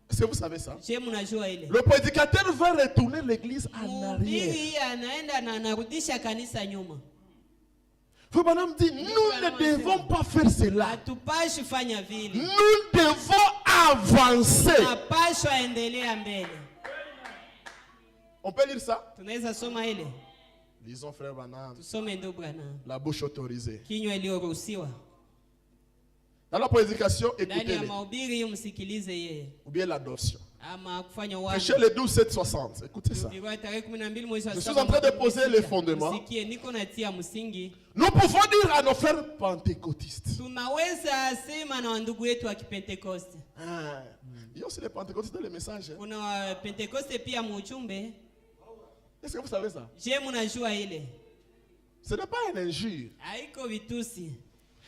C: Est-ce que vous savez ça?
D: Je, mnajua ile
C: Le prédicateur va retourner l'église en arrière.
D: mhubiri anaenda na anarudisha kanisa nyuma.
C: Frère Branham dit, nous ne devons pas faire cela.
D: Hatupashi fanya vile,
C: Nous devons avancer.
D: tunapashwa endelea mbele.
C: On peut lire ça?
D: Tunaweza soma ile,
C: Lisons frère Branham,
D: tusome ndugu Branham,
C: la bouche autorisée.
D: kinywa iliyoruhusiwa.
C: Dans la prédication,
D: Ndani ya
C: écoutez-les.
D: mahubiri msikilize yeye,
C: Ou bien l'adoption.
D: ama kufanya uasi.
C: Prêchez le 12-7-60. Écoutez ça.
D: Ilikuwa tarehe 12 mwezi wa
C: Je suis
D: saba
C: en train de
D: mwaka
C: poser
D: 2006.
C: les fondements.
D: Msikie, niko natia msingi.
C: Nous pouvons dire à nos frères pentecôtistes.
D: Tunaweza sema na wandugu wetu wa Kipentekoste.
C: Ah, il y a aussi les pentecôtistes dans les messages. Hein.
D: Kuna wa Pentekoste pia mujumbe.
C: Est-ce que vous savez ça?
D: Je mnajua ile?
C: Ce n'est pas une injure.
D: Haiko vitusi.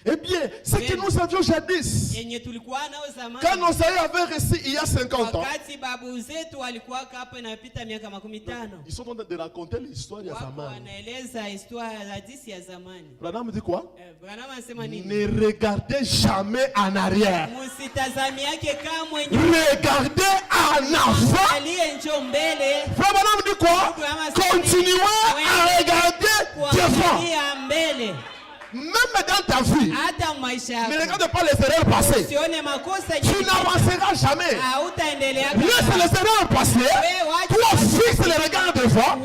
C: Eh bien, ce que nous avions jadis,
D: Yenye tulikuwa nao zamani.
C: quand nos aïeux avaient reçu il y a 50 ans,
D: Wakati babu zetu walikuwa hapo inapita miaka 15.
C: ils sont en train de raconter l'histoire de
D: Wako
C: Zaman.
D: wanaeleza historia hadisi ya zamani.
C: Branham dit quoi?
D: Branham anasema nini?
C: Ne regardez jamais en arrière.
D: Msitazami yake kamwe
C: Regardez en avant.
D: aliye njo mbele.
C: Frère Branham dit quoi? Continuez à regarder devant.
D: Kuangalia mbele.
C: Même dans ta vie,
D: Hata maisha
C: ne
D: yako.
C: regarde pas les erreurs passées.
D: Usione makosa
C: Tu n'avanceras jamais.
D: hautaendelea.
C: Laisse les erreurs passer. Toi, fixe les regards devant.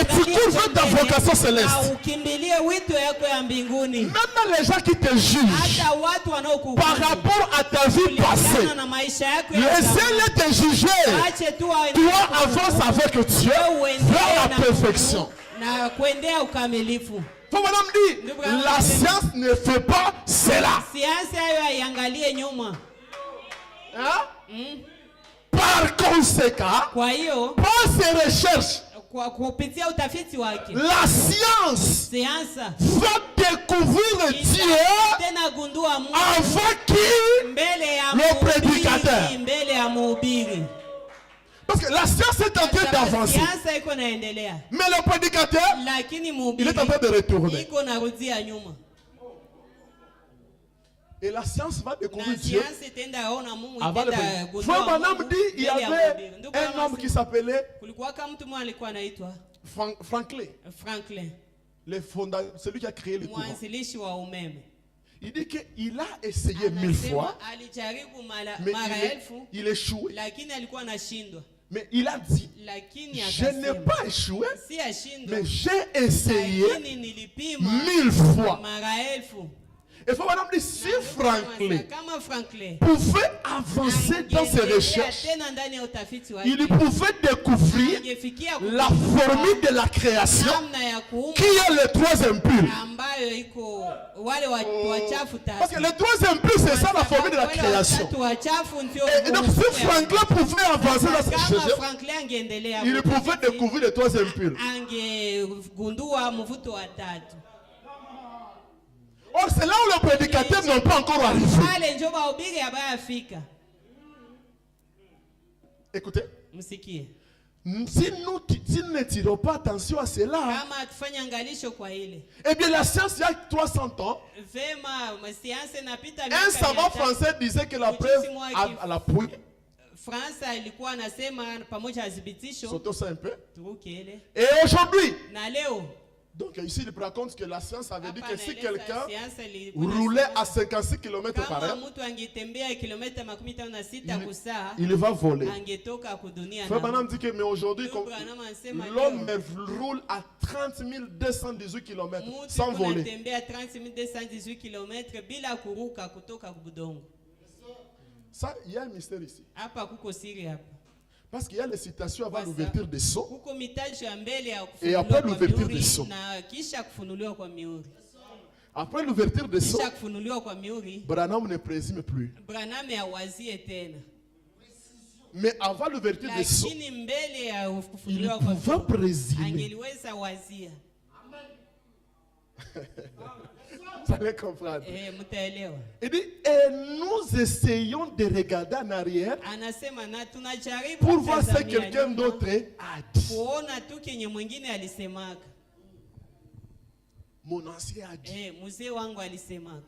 C: Et tu cours ta vocation céleste.
D: Ukimbilie wito yako ya mbinguni.
C: Même les gens qui te jugent
D: Hata watu wanaokuhukumu
C: par rapport à ta vie passée,
D: kulingana na maisha yako ya zamani.
C: laissez-les te juger.
D: Ache tu wawe
C: Toi, avance avec Dieu vers la perfection.
D: na kuendea ukamilifu.
C: Faut madame dit, la science ne fait pas cela.
D: Siasa hayo haiangalie nyuma.
C: Hein? Par conséquent,
D: Kwa hiyo
C: par ses recherches,
D: kwa kupitia utafiti wake
C: la science
D: siasa
C: va découvrir Dieu
D: tena gundua Mungu
C: avant qui
D: mbele ya
C: le prédicateur.
D: mhubiri, mbele ya mhubiri.
C: Parce que la science est en train d'avancer.
D: Siasa iko naendelea,
C: Mais le prédicateur,
D: lakini
C: il
D: mhubiri
C: est en train de retourner.
D: iko narudia nyuma.
C: Et la science va
D: Na
C: découvrir Dieu
D: siasa itaenda ona Mungu
C: avant le
D: itaenda
C: prédicateur.
D: gundua
C: Frère Branham
D: Mungu
C: dit, il y
D: mbele ya
C: avait
D: mhubiri. Ndugu
C: un
D: yangu
C: homme qui s'appelait
D: kulikuwa kama mtu mmoja alikuwa anaitwa
C: Franklin,
D: Franklin,
C: celui qui a créé le courant.
D: mwanzilishi wa umeme.
C: Il dit qu'il a essayé 1000 fois,
D: Anasema alijaribu
C: mais
D: mara elfu
C: il échouait.
D: lakini alikuwa anashindwa.
C: Mais il a dit,
D: Lakini
C: je n'ai
D: akasema
C: pas échoué,
D: si ashindwa,
C: mais j'ai essayé
D: lakini nilipima
C: 1000 fois.
D: mara elfu.
C: Et faut madame dit, si Franklin
D: Kama Franklin
C: pouvait avancer dans ses
D: angeendelea
C: recherches,
D: tena ndani ya utafiti wake,
C: il pouvait découvrir
D: angefikia
C: la
D: kugundua
C: formule de la création
D: namna ya kuumba
C: qui est le troisième pur.
D: ambayo iko wale wachafu
C: Parce que
D: tatu.
C: le troisième pur, c'est ça la formule de la
D: Wale
C: création.
D: watatu wachafu ndio
C: Et donc, si
D: nguvu ya
C: Franklin pouvait avancer dans ses
D: kama
C: recherches,
D: Franklin angeendelea
C: il pouvait découvrir le troisième pur.
D: angegundua mvuto wa tatu.
C: Or, c'est là où les prédicateurs n'ont pas encore arrivé.
D: Pale ndio mahubiri habayafika.
C: Écoutez,
D: Msikie.
C: si nous ne tirons pas attention à cela,
D: Kama atufanya angalisho kwa ile.
C: eh bien, la science, il y a 300 ans,
D: Vema sianse napita
C: un savant français disait que la preuve à la pluie,
D: Fransa ilikuwa anasema pamoja na thibitisho
C: sautons ça un peu.
D: turuke ile.
C: Et aujourd'hui,
D: Na leo
C: donc ici, il raconte que la science avait dit
D: hapa
C: que si
D: anaeleza
C: quelqu'un
D: siasa ilikuwa
C: roulait
D: inasema
C: à 56 km par
D: kama
C: heure,
D: mtu angetembea kilomita 56 kusaa
C: il va voler.
D: angetoka kudunia.
C: Frère Branham dit que, mais aujourd'hui,
D: Ndugu Branham anasema
C: l'homme roule à 30 218 km
D: mtu
C: sans voler.
D: anatembea 30218 km bila kuruka kutoka kubudongo.
C: Ça, il y a un mystère ici.
D: Hapa kuko siri hapa.
C: Parce qu'il y a les citations avant
D: Kwa
C: l'ouverture des sceaux.
D: Kuko mitaji ya mbele ya
C: Et après
D: kufunuliwa kwa
C: l'ouverture
D: mihuri
C: des sceaux.
D: na kisha kufunuliwa kwa mihuri.
C: Après l'ouverture des sceaux,
D: Kisha kufunuliwa kwa mihuri,
C: Branham ne présume plus.
D: Branham hawazie tena.
C: Mais avant l'ouverture des sceaux,
D: Lakini mbele ya
C: il
D: kufunuliwa kwa
C: pouvait
D: mihuri
C: présumer.
D: angeliweza wazia.
C: Vous allez comprendre.
D: Mtaelewa.
C: Il dit, et nous essayons de regarder en arrière
D: Anasema na tunajaribu
C: pour voir ce que
D: kutazamia
C: quelqu'un
D: nyuma,
C: d'autre a dit.
D: kuona tu kenye mwingine alisemaka.
C: Mon ancien a dit.
D: Mzee wangu alisemaka.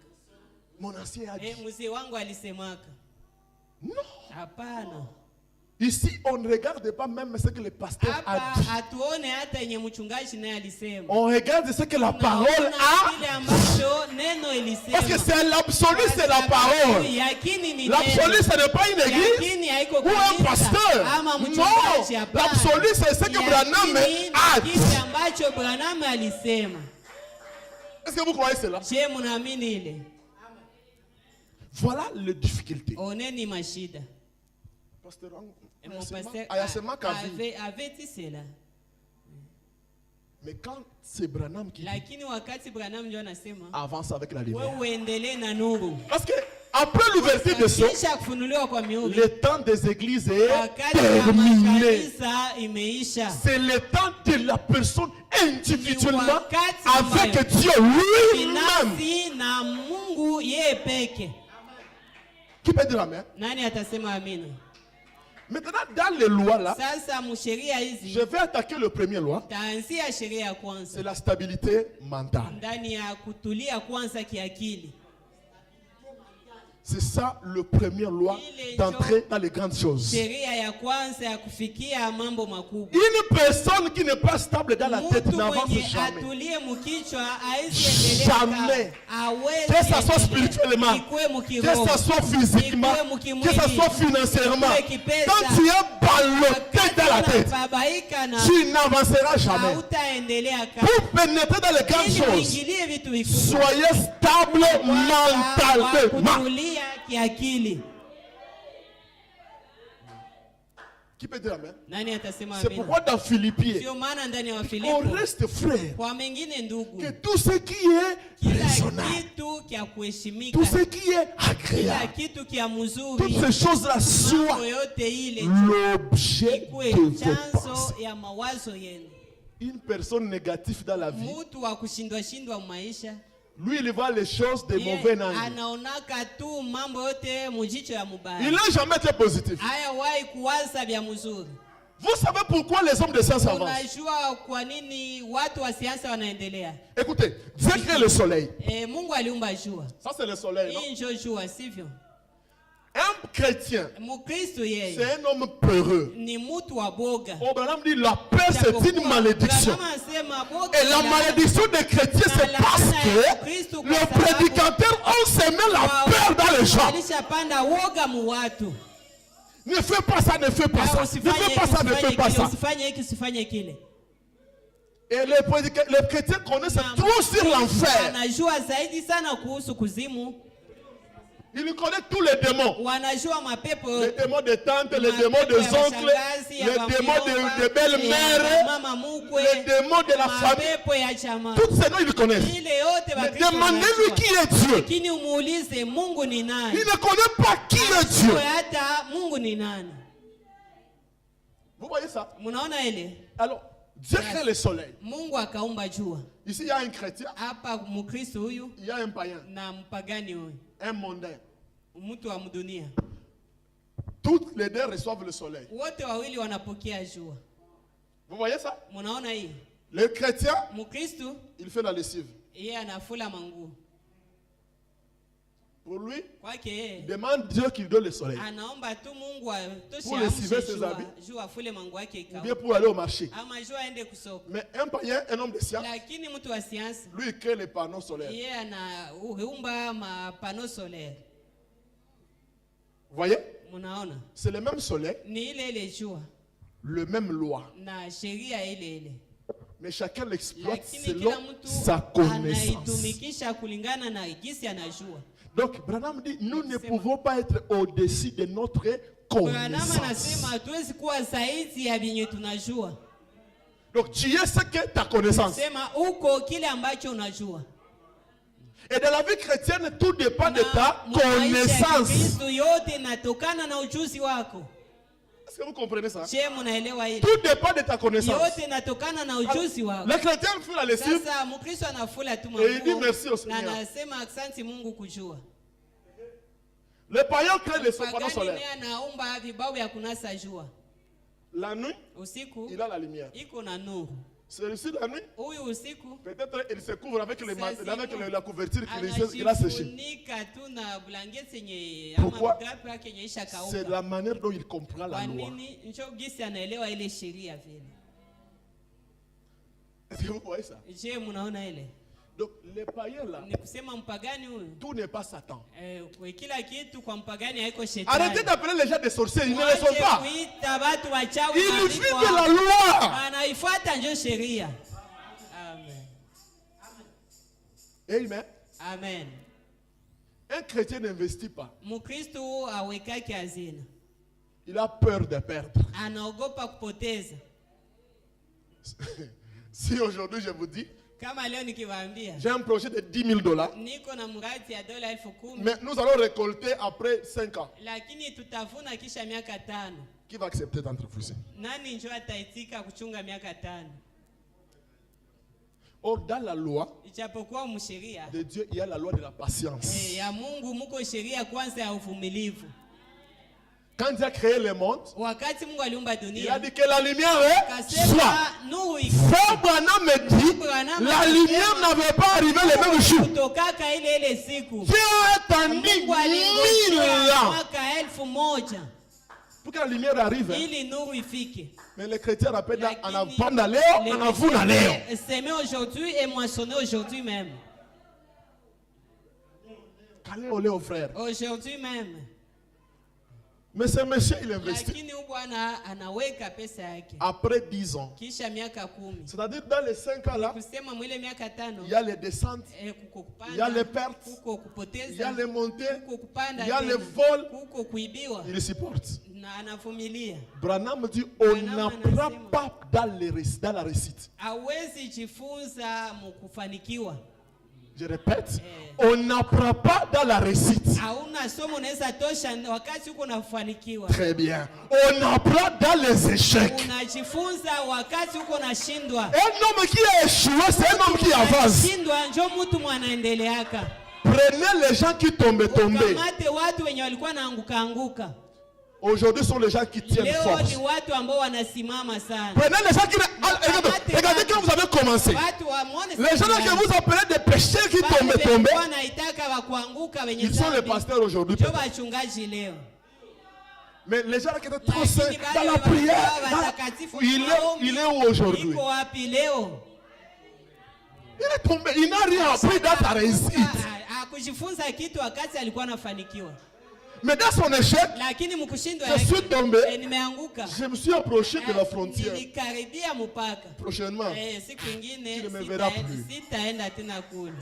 C: Mon ancien a dit.
D: Mzee wangu alisemaka.
C: Non.
D: Hapana.
C: Ici, on ne regarde pas même ce que le pasteur
D: Hapa
C: a dit.
D: hatuone hata yenye mchungaji naye alisema.
C: On regarde ce que la parole
D: Tunaona
C: a.
D: kile ambacho neno ilisema.
C: Parce que c'est l'absolu, c'est la parole.
D: Yakini ni
C: L'absolu,
D: neno.
C: ce n'est pas une église
D: Yakini haiko
C: ou un
D: kanisa,
C: pasteur.
D: ama
C: Non,
D: mchungaji, hapana.
C: l'absolu, c'est ce que Branham
D: Yakini
C: a
D: ni
C: dit.
D: kile ambacho Branham alisema.
C: Est-ce que vous croyez cela?
D: Je mnaamini ile?
C: Voilà les difficultés.
D: Oneni mashida.
C: pasteur
D: Et mon pasteur
C: Ayasema Kavi.
D: avait dit cela.
C: Mais quand c'est Branham qui dit,
D: Lakini wakati Branham ndio anasema
C: avance avec la lumière.
D: wewe uendelee na nuru.
C: Parce que après l'ouverture de ce,
D: Kisha kufunuliwa kwa mihuri,
C: le temps des églises est
D: wakati wa
C: terminé.
D: makanisa imeisha.
C: C'est le temps de la personne individuellement
D: Ni wakati
C: avec
D: ambayo
C: Dieu lui-même.
D: binafsi na Mungu yeye peke.
C: Qui peut dire amen?
D: Nani atasema amina?
C: Maintenant, dans les lois là,
D: Sasa msheria hizi
C: je vais attaquer le premier loi.
D: taanzia sheria ya
C: C'est
D: kwanza
C: la stabilité mentale.
D: ndani ya kutulia kwanza kiakili.
C: C'est ça le premier loi d'entrer dans les grandes choses.
D: Sheria ya kwanza ya kufikia mambo makubwa.
C: Une personne qui n'est pas stable dans la tête
D: Mtu
C: n'avance
D: mwenye
C: jamais.
D: atulie mkichwa haizi
C: Jamais. Que ça soit spirituellement, que ça soit physiquement, que ça soit financièrement. Quand tu es ballotté dans la tête, tu n'avanceras jamais.
D: hautaendelea
C: Pour pénétrer dans les grandes
D: ili
C: choses,
D: uingilie vitu vikubwa.
C: soyez stable mentalement.
D: Kutulia kiakili.
C: Qui peut dire amen?
D: Nani atasema
C: C'est
D: amina?
C: pourquoi dans Philippiens,
D: Sio maana ndani ya
C: on
D: Wafilipo
C: reste frère.
D: kwa mengine ndugu,
C: Que tout ce qui est
D: kila
C: raisonnable,
D: kitu kia kuheshimika,
C: tout ce qui est
D: kila
C: agréable,
D: kitu kia
C: toutes
D: mzuri,
C: ces choses-là
D: mambo
C: soient
D: yote ile
C: l'objet
D: ikuwe
C: de vos
D: chanzo
C: pensées.
D: ya mawazo yenu.
C: Une personne négative dans la vie,
D: Mtu wa kushindwa shindwa maisha,
C: lui, il voit les choses de
D: yeye
C: mauvais angle.
D: anaonaka tu mambo yote mujicho ya
C: Il
D: mubaya,
C: n'a jamais été positif.
D: haya wahi kuwaza vya mzuri.
C: Vous savez pourquoi les hommes de science avancent?
D: Unajua kwa nini watu wa siasa wanaendelea?
C: Écoutez, Dieu crée le soleil.
D: Mungu aliumba jua.
C: Ça, c'est le soleil, non?
D: Hii ndio jua, sivyo?
C: Un chrétien,
D: Mkristo yeye
C: c'est un homme peureux.
D: ni mtu wa boga.
C: Abraham dit la peur, c'est une malédiction.
D: Abraham anasema boga
C: Et la
D: ni
C: malédiction des chrétiens, c'est parce que les prédicateurs ont semé la peur dans les gens.
D: alishapanda woga mu watu.
C: Ne fais pas ça, ne fais pas ça. Ne fais pas ça, ne fais pas ça.
D: Usifanye hiki, usifanye kile.
C: Et les chrétiens connaissent trop sur l'enfer.
D: Wanajua zaidi sana kuhusu kuzimu.
C: Ils connaissent tous les démons.
D: Wanajua mapepo.
C: Les démons des tantes, les démons des oncles, les démons de belles-mères,
D: mama mukwe,
C: les démons de la famille.
D: mapepo ya chama.
C: Tous ces noms, ils connaissent.
D: Ile yote
C: Mais
D: Wakristo
C: demandez-lui
D: wanajua.
C: qui est Dieu.
D: Lakini umuulize Mungu ni nani?
C: Il ne connaît pas qui est Dieu.
D: Hata Mungu ni nani?
C: Vous voyez ça?
D: Munaona ile?
C: Alors, Dieu crée le soleil.
D: Mungu akaumba jua.
C: Ici, il y a un chrétien,
D: Hapa Mkristo huyu
C: il y a un païen,
D: na mpagani huyu,
C: un mondain.
D: mtu wa mdunia.
C: Toutes les deux reçoivent le soleil.
D: Wote wawili wanapokea jua.
C: Vous voyez ça?
D: Munaona hii?
C: Le chrétien,
D: Mkristo
C: il fait la lessive.
D: yeye anafula manguo.
C: Pour lui,
D: Kwake
C: il
D: yeye
C: demande Dieu qu'il donne le soleil.
D: anaomba tu Mungu atoshe
C: Pour lessiver
D: amshe
C: ses
D: jua,
C: habits.
D: jua afule manguo yake
C: Ou
D: ikao.
C: bien pour aller au marché.
D: Ama jua aende kusoko.
C: Mais un païen, un homme de science,
D: Lakini mtu wa siansi
C: lui, il crée les panneaux solaires.
D: yeye anaumba mapano solaire.
C: Vous voyez?
D: Munaona?
C: C'est le même soleil,
D: Ni ile ile jua
C: le même loi.
D: na sheria ile ile.
C: Mais chacun l'exploite
D: Lakini
C: selon
D: kila mtu
C: sa connaissance.
D: anaitumikisha kulingana na jinsi anajua.
C: Donc, Branham dit, nous ne pouvons pas être au-dessus de notre
D: Branham
C: connaissance.
D: anasema hatuwezi kuwa zaidi ya vyenye tunajua.
C: Donc, tu es ce que ta connaissance.
D: Sema uko kile ambacho unajua.
C: Et dans la vie chrétienne, tout dépend de ta
D: Na maisha ya
C: connaissance.
D: Kristo yote inatokana na ujuzi wako.
C: Est-ce que vous comprenez ça?
D: Je, munaelewa hili?
C: Tout dépend de ta connaissance.
D: Yote inatokana na ujuzi wako.
C: Les chrétiens font la lessive
D: Sasa Mkristo anafula tu
C: et il dit
D: manguo
C: merci au
D: na
C: Seigneur.
D: anasema asante Mungu kujua.
C: Le païen crée les panneaux
D: Pagani
C: solaires.
D: naye anaomba vibao ya kunasa jua.
C: La nuit,
D: Usiku
C: il a la lumière.
D: iko na nuru.
C: Celui-ci, la nuit,
D: Huyu usiku
C: peut-être il se couvre avec,
D: Sasa
C: la couverture qu'il a séchée.
D: anajifunika tu na blanketi yenye
C: Pourquoi?
D: ama drape yake yenye isha
C: C'est
D: kauka.
C: la manière dont il comprend la
D: Kwa
C: loi.
D: nini? Njo gisi anaelewa ile sheria vile.
C: Est-ce que vous voyez ça?
D: Je, munaona ile?
C: Donc, les païens là,
D: Ni kusema mpagani huyu.
C: tout n'est pas Satan.
D: Kwa kila kitu kwa mpagani haiko shetani.
C: Arrêtez d'appeler les gens des sorciers, ils ne le sont
D: Mwache
C: pas.
D: kuita watu wachawi
C: Ils
D: maandiko
C: vivent
D: hapo.
C: la loi.
D: Anaifuata njo sheria. Amen.
C: Amen.
D: Amen.
C: Un chrétien n'investit pas.
D: Mkristo awekake hazina.
C: Il a peur de perdre.
D: anaogopa kupoteza.
C: Si aujourd'hui je vous dis,
D: Kama leo nikiwaambia
C: j'ai un projet de 10 000 $,
D: niko na mradi ya dola 10,000,
C: mais nous allons récolter après 5 ans.
D: lakini tutavuna kisha miaka 5,
C: Qui va accepter d'entre vous?
D: nani njo ataitika kuchunga miaka 5?
C: Or, dans la loi
D: Ijapokuwa msheria
C: de Dieu, il y a la loi de la patience.
D: ya Mungu muko sheria kwanza ya uvumilivu.
C: Quand Dieu a créé le monde,
D: Wakati Mungu aliumba
C: il a
D: dunia
C: dit que la lumière soit.
D: kasema nuru
C: Frère Branham me dit, la lumière n'avait pas arrivé le même jour.
D: kutokaka ile siku.
C: Dieu a attendu
D: Mungu
C: 1000
D: alingoja
C: ans
D: mwaka 1000
C: pour que la lumière arrive.
D: ili nuru ifike.
C: Mais les chrétiens rappellent,
D: Lakini
C: on a panda leo,
D: les
C: on a vuna leo.
D: chrétiens s'aimer aujourd'hui et moissonner aujourd'hui même.
C: Allez au leo, frère.
D: Aujourd'hui même.
C: Mais ce monsieur, il investit.
D: Lakini huyu bwana anaweka pesa yake
C: Après 10 ans.
D: kisha miaka 10.
C: C'est-à-dire, dans les 5 ans là,
D: Kusema mwile miaka 5
C: il y a les descentes,
D: kuko kupanda,
C: il y a les pertes,
D: kuko
C: il y
D: kupoteza,
C: a les montées,
D: kuko kupanda,
C: il y a
D: tena,
C: les vols.
D: kuko kuibiwa
C: Il supporte.
D: na anavumilia.
C: Branham dit, on
D: Branham
C: n'apprend
D: anasema.
C: pas dans la récite.
D: Hawezi jifunza mkufanikiwa.
C: Je répète, on n'apprend pas dans la récite.
D: Hauna somo unaweza tosha wakati uko unafanikiwa.
C: Très bien. On apprend dans les échecs.
D: Unajifunza wakati uko unashindwa.
C: Un homme qui a échoué, c'est un homme qui avance.
D: Shindwa njo mtu mwanaendeleaka.
C: Prenez les gens qui tombent.
D: Kamate watu wenye walikuwa naanguka.
C: Aujourd'hui, ce sont les gens qui tiennent
D: Leo
C: force.
D: ni watu ambao wanasimama sana.
C: Prenez les gens qui... Regardez quand vous avez commencé.
D: Watu wamuone
C: Les gens
D: sana.
C: que vous appelez des pécheurs qui
D: Wale
C: tombent.
D: wenye wanaitaka wa kuanguka wenye
C: Ils sont les
D: dhambi.
C: pasteurs aujourd'hui.
D: Ndio wachungaji leo.
C: Mais les gens qui étaient trop
D: Lakini
C: saints dans
D: wale
C: la
D: walikuwa
C: prière,
D: watakatifu
C: il est où aujourd'hui?
D: Iko wapi leo?
C: Il est tombé. Il n'a rien appris dans sa réussite.
D: Hakujifunza kitu wakati alikuwa anafanikiwa.
C: Mais dans son échec,
D: Lakini mkushindwa
C: je suis tombé.
D: nimeanguka.
C: Je me suis approché de la frontière.
D: Nilikaribia mpaka.
C: Prochainement,
D: Siku nyingine
C: tu ne me verras plus.
D: sitaenda tena kule.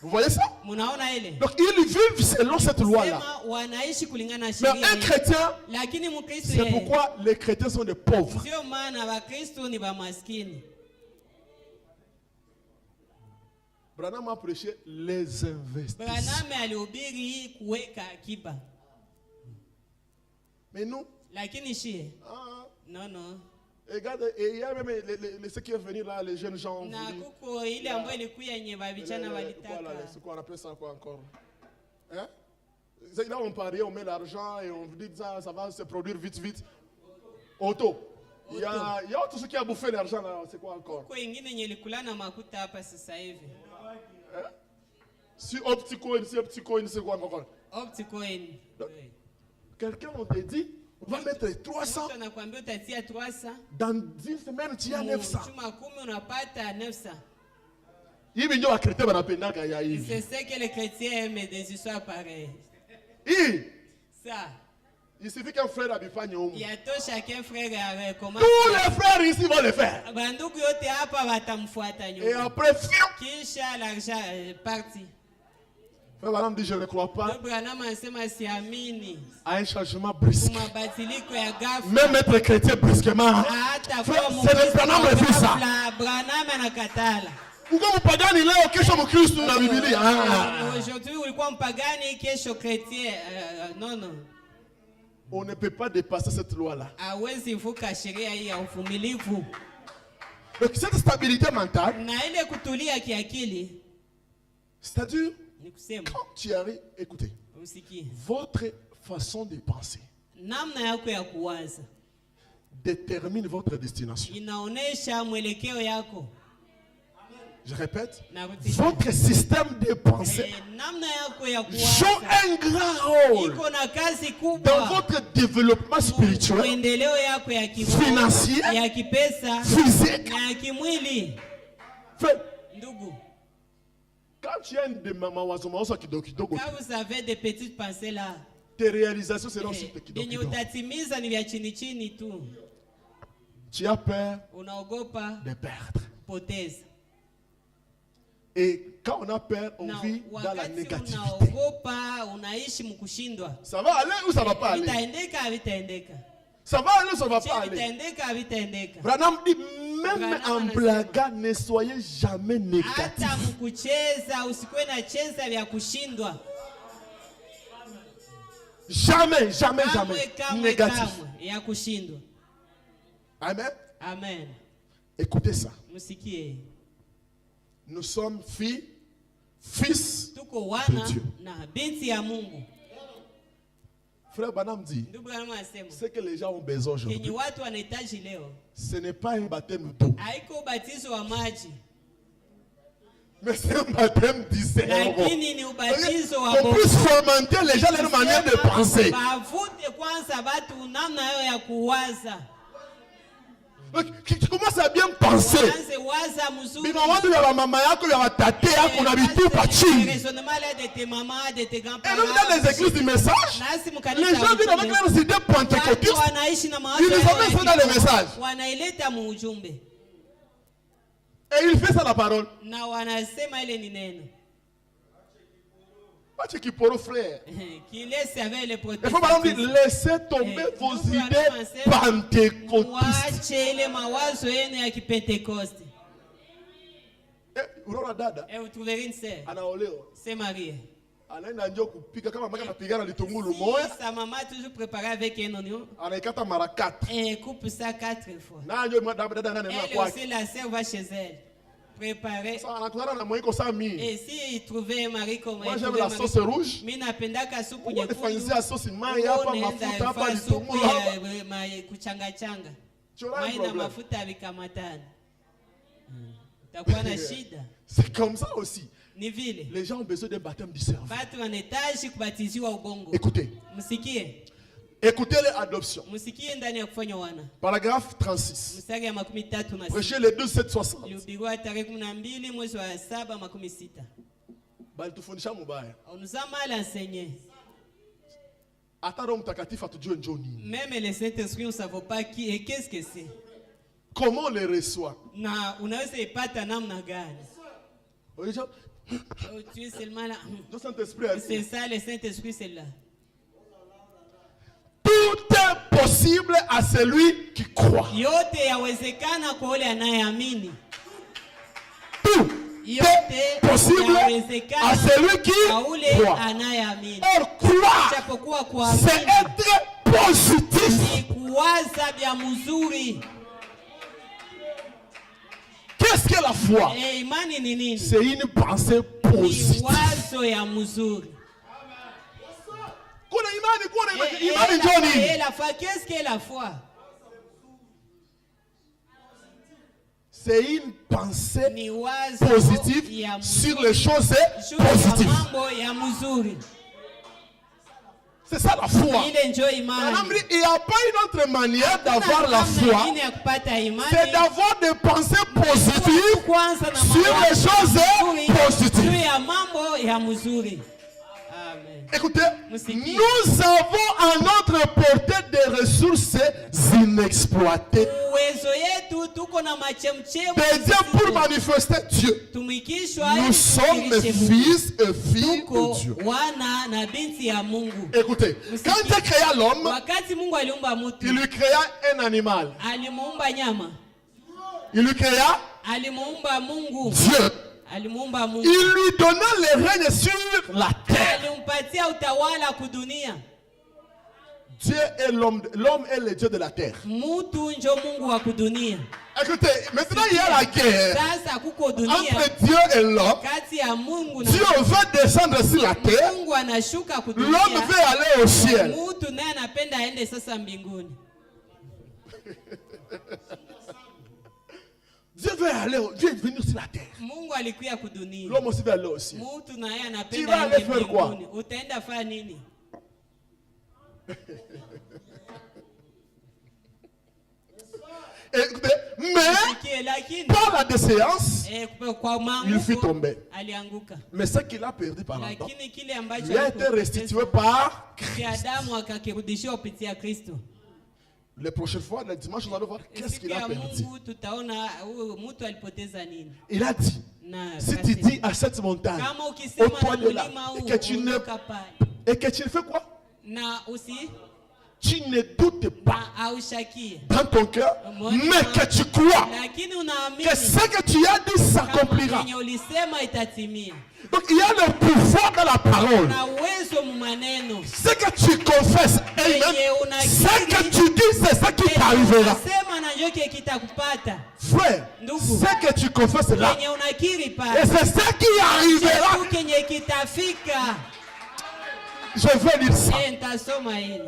C: Vous voyez ça?
D: Munaona ile?
C: Donc ils vivent selon cette loi-là.
D: Sema wanaishi kulingana na
C: Mais
D: sheria.
C: un chrétien,
D: Lakini Mkristo
C: c'est
D: yeye
C: pourquoi les chrétiens sont des pauvres.
D: ndio maana Wakristo ni bamaskini.
C: Branham a prêché les investisseurs.
D: Branham alihubiri kuweka akiba.
C: Mais nous,
D: Lakini shie no.
C: regarde, et il y a même ceux qui sont venus là, les jeunes gens.
D: Na kuko ile ambayo ilikuwa yenye vijana walitaka.
C: C'est quoi on appelle ça quoi encore? Hein? C'est là on parie, on met l'argent et on dit ça, ça va se produire vite. Auto. Il y a tout ce qui a bouffé l'argent là, c'est quoi encore?
D: Kuko ingine yenye ilikula na makuta hapa sasa hivi.
C: Si Opticoin, c'est quoi encore?
D: Opticoin.
C: Quelqu'un on te dit, on va mettre 300.
D: Mtu anakuambia utatia 300.
C: Dans 10 semaines, tu as 900.
D: Chuma 10 unapata 900.
C: Hivi ndio wakristo wanapendaka ya hivi.
D: C'est ce que les chrétiens aiment des histoires pareilles. Ça.
C: Il suffit qu'un frère abifanye humu.
D: Yatosha qu'un frère comment.
C: Tous les frères ici vont le faire.
D: Bandugu yote hapa watamfuata
C: Et
D: nyuma.
C: après,
D: Kisha l'argent parti.
C: Frère Branham dit, je ne crois pas
D: Branham anasema siamini
C: à un changement brusque.
D: mabadiliko ya ghafla.
C: Même être chrétien brusquement.
D: Hata
C: Frère,
D: kwa
C: c'est le Branham le fait ça.
D: Branham anakatala.
C: Pourquoi vous pagani leo kesho mkristo na Biblia?
D: Aujourd'hui ulikuwa mpagani kesho chrétien. Non.
C: On ne peut pas dépasser cette loi-là.
D: Hawezi vuka sheria hii ya uvumilivu.
C: Donc cette stabilité mentale,
D: Na ile kutulia kiakili
C: c'est-à-dire
D: ni kusema
C: quand tu arrives, écoutez,
D: usikie
C: votre façon de penser
D: namna yako ya kuwaza
C: détermine votre destination.
D: inaonesha mwelekeo yako.
C: Je répète,
D: Narudia.
C: votre système de pensée
D: Namna yako ya
C: joue
D: kuwaza
C: un grand rôle
D: iko na kazi
C: dans
D: kubwa
C: votre développement spirituel,
D: maendeleo yako ya kiroho,
C: financier,
D: ya kipesa
C: physique.
D: na ya kimwili.
C: Frère,
D: Ndugu,
C: quand tu as de mawazo kidogo,
D: quand vous avez des petites pensées là,
C: tes réalisations seront aussi
D: yenye
C: kidogo.
D: utatimiza ni vya chini chini tu.
C: Tu as peur
D: Unaogopa
C: de perdre.
D: poteza.
E: Et quand on a peur, on
D: Na
E: vit dans la
D: wakati
E: négativité.
D: unaogopa unaishi mkushindwa.
E: Ça va aller ou ça va pas aller?
D: Vitaendeka havitaendeka.
E: Ça va aller ou ça va
D: Je
E: pas aller?
D: vitaendeka havitaendeka.
E: Branham dit, même
D: Branham
E: en
D: anasema,
E: blaguant, ne soyez jamais négatif.
D: Hata mkucheza usikuwe na cheza vya kushindwa.
E: Jamais, jamais,
D: Kamwe,
E: jamais.
D: kamwe,
E: Négatif.
D: kamwe ya kushindwa.
E: Amen.
D: Amen.
E: Écoutez ça.
D: Msikie.
E: Nous sommes filles, fils
D: Tuko
E: de
D: wana
E: Dieu.
D: na binti ya Mungu.
E: Frère Branham dit,
D: Ndugu Branham anasema
E: ce que les gens ont besoin
D: kenye
E: aujourd'hui,
D: watu wanahitaji leo
E: ce n'est pas un baptême d'eau,
D: haiko ubatizo wa maji,
E: mais c'est un baptême du cerveau.
D: lakini ni ubatizo wa
E: Qu'on puisse fomenter les gens leur manière de penser.
D: Bavute kwanza batu namna yao ya kuwaza.
E: Tu commences à bien penser.
D: Anze waza mzuri.
E: Bino watu ya mama yako ya tate yako na bitu pa chini.
D: Raisonnement là de tes mamans, de tes
E: Et
D: grands-parents.
E: même dans les églises du message,
D: Nasi
E: les
D: mkanisa
E: gens viennent avec leurs idées
D: watu
E: pentecôtistes.
D: wanaishi na mawazo
E: Ils les
D: yao
E: amènent
D: ya
E: ça dans les
D: kiroho.
E: messages.
D: Wanaileta muujumbe
E: Et il fait ça la parole.
D: na wanasema ile ni neno.
E: Pas qui pour frère.
D: Qui laisse avec les
E: Il faut par exemple
D: protestantisme.
E: laisser tomber vos idées pentecôtistes.
D: Mwache ile mawazo yenu ya kipentekoste.
E: Unaona dada
D: Et vous trouverez une sœur,
E: anaolewa.
D: c'est Marie.
E: Anaenda njoo kupika kama maka anapigana litungulu moya,
D: Sa maman toujours préparé avec un oignon
E: anaikata mara 4.
D: et coupe ça 4 fois.
E: Na njoo dada nani na
D: Elle
E: kwake.
D: aussi, la sœur va chez elle. Préparer.
E: Sasa anakutana na mwiko saa mimi.
D: Et si il trouvait un mari comme
E: Moi j'aime la sauce rouge.
D: mimi napendaka supu
E: Uko
D: nyekundu.
E: nifanyizia sauce mai hapa, mafuta hapa, litungulu hapa.
D: Kuchanga changa.
E: Tu auras un
D: Mai na
E: problème.
D: mafuta vikamatana. Utakuwa na shida.
E: C'est comme ça aussi.
D: Ni vile.
E: Les gens ont besoin d'un baptême du cerveau.
D: Watu wanahitaji kubatiziwa ubongo.
E: Écoutez.
D: Msikie.
E: Écoutez l'adoption.
D: Msikie ndani ya kufanya wana.
E: Paragraphe 36.
D: Mstari ya 13
E: Prêchez les 2,760.
D: ilihubiriwa tarehe 12 mwezi wa 7 16.
E: Bali tufundisha mubaya.
D: On nous a mal enseigné.
E: Hata Roho Mtakatifu atujue njoo nini.
D: Même les Saint-Esprit, on ne savait pas qui et qu'est-ce que c'est.
E: Comment on les reçoit?
D: Na unaweza ipata namna gani?
E: Oyeja,
D: Oh, tu es seulement là.
E: le Saint-Esprit a
D: C'est
E: dit,
D: ça, le Saint-Esprit, c'est là.
E: tout est possible à celui qui croit.
D: Yote yawezekana kwa yule anayeamini.
E: Tout
D: Yote
E: est possible à
D: yawezekana
E: celui qui
D: kwa yule
E: croit.
D: anayeamini.
E: Or, croire,
D: Japokuwa
E: c'est
D: kuamini
E: être positif.
D: ni kuwaza vya mzuri.
E: Qu'est-ce que la foi?
D: Imani ni nini?
E: C'est une pensée
D: Ni
E: positive.
D: wazo ya mzuri.
E: Kuna imani, kuna imani.
D: Et
E: Imani njoo nini?
D: la foi, qu'est-ce que la foi?
E: C'est une pensée
D: Ni wazo
E: positive
D: ya
E: sur les choses
D: juu ya
E: positives.
D: mambo ya mzuri.
E: C'est ça la foi.
D: Ile ndio imani.
E: Il n'y a pas une autre manière d'avoir la
D: Namna
E: foi,
D: nyingine ya kupata imani.
E: c'est d'avoir des pensées positives
D: Kwanza na
E: sur les
D: mawazo
E: choses
D: mazuri juu
E: positives.
D: ya mambo ya mzuri. Amen.
E: Écoutez,
D: Musique.
E: nous avons à notre portée des ressources inexploitées
D: Uwezo yetu tuko na machemchemu.
E: de Dieu pour manifester Dieu.
D: Tumikishwa
E: Nous
D: ili
E: sommes
D: tufikirishe Mungu.
E: fils et filles
D: Tuko
E: de Dieu.
D: wana na binti ya Mungu.
E: Écoutez, quand Dieu créa l'homme,
D: Wakati Mungu aliumba
E: il
D: mtu,
E: lui créa un animal.
D: alimuumba nyama,
E: Il lui créa
D: alimuumba Mungu,
E: Dieu.
D: alimuumba Mungu.
E: Il lui donna le règne sur la terre.
D: Alimpatia utawala kudunia.
E: Dieu est l'homme. L'homme est le Dieu de la terre.
D: Mutu njo Mungu wa kudunia.
E: Écoutez, maintenant il y a la guerre
D: Sasa kuko dunia
E: entre Dieu et l'homme.
D: kati ya Mungu na
E: Dieu veut descendre sur la terre.
D: Mungu anashuka
E: L'homme
D: kudunia.
E: veut aller au ciel.
D: Mutu naye anapenda aende sasa mbinguni.
E: Dieu veut venir sur la terre.
D: Mungu alikuya kudunia.
E: L'homme aussi veut aller au ciel.
D: Mutu naye
E: Tu
D: anapenda
E: vas aller
D: aende
E: faire quoi?
D: mbinguni. Utaenda fanya nini?
E: Écoutez, mais
D: Sikie, lakini
E: par la déséance,
D: kwa
E: il fit
D: maanguko
E: tomber.
D: alianguka.
E: Mais ce qu'il a perdu par longtemps,
D: Lakini kile ambacho
E: lui a été restitué par
D: Adamu akakirudishiwa kupitia Kristo.
E: Les prochaines fois, le dimanche, nous allons voir qu'est-ce
D: Siku
E: qu'il a
D: ya
E: perdu.
D: Mungu tutaona huyu mtu alipoteza nini.
E: Il a dit,
D: Na
E: si tu dis à cette montagne,
D: kama
E: au
D: ukisema
E: toit
D: na
E: de là,
D: mlima huu
E: et que tu ne fais quoi?
D: na usi
E: Tu ne doutes pas
D: na aushakie,
E: dans ton cœur, mais que tu crois
D: lakini unaamini
E: que ce que tu as dit s'accomplira.
D: kama ulisema itatimia.
E: Donc il y a le pouvoir dans la parole.
D: Na uwezo mu maneno.
E: Ce que tu confesses, amen, ce que tu dis, c'est ce qui t'arrivera.
D: Sema na njoke kitakupata.
E: Frère, ce que tu confesses là,
D: Kenye unakiri
E: et
D: pale.
E: c'est ce qui arrivera.
D: Kitu kenye kitafika.
E: Je vais lire ça.
D: Nitasoma hili.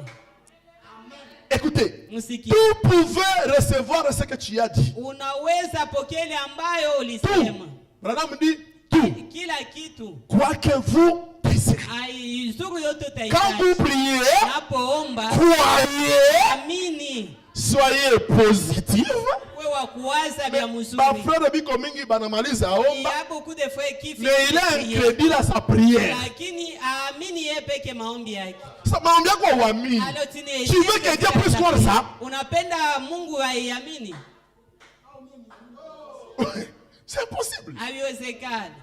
E: Écoutez,
D: Msikie.
E: tu pouvais recevoir ce que tu as dit.
D: Unaweza pokea ile ambayo ulisema.
E: Branham dit tout.
D: Kila kitu.
E: Quoi que vous désirez.
D: Aizuru yote
E: Quand
D: utahitaji.
E: vous priez,
D: Unapoomba,
E: croyez,
D: amini.
E: soyez positif.
D: Wewe wa kuwaza vya mzuri.
E: Ma frère biko mingi banamaliza
D: Il y
E: aomba,
D: a beaucoup de fois qui
E: mais il a un crédit à sa prière.
D: lakini aamini yeye peke maombi yake.
E: Ça maombi yako uamini.
D: Alors,
E: Tu veux que Dieu puisse croire ça?
D: Unapenda Mungu aiamini?
E: C'est impossible.
D: Haiwezekani.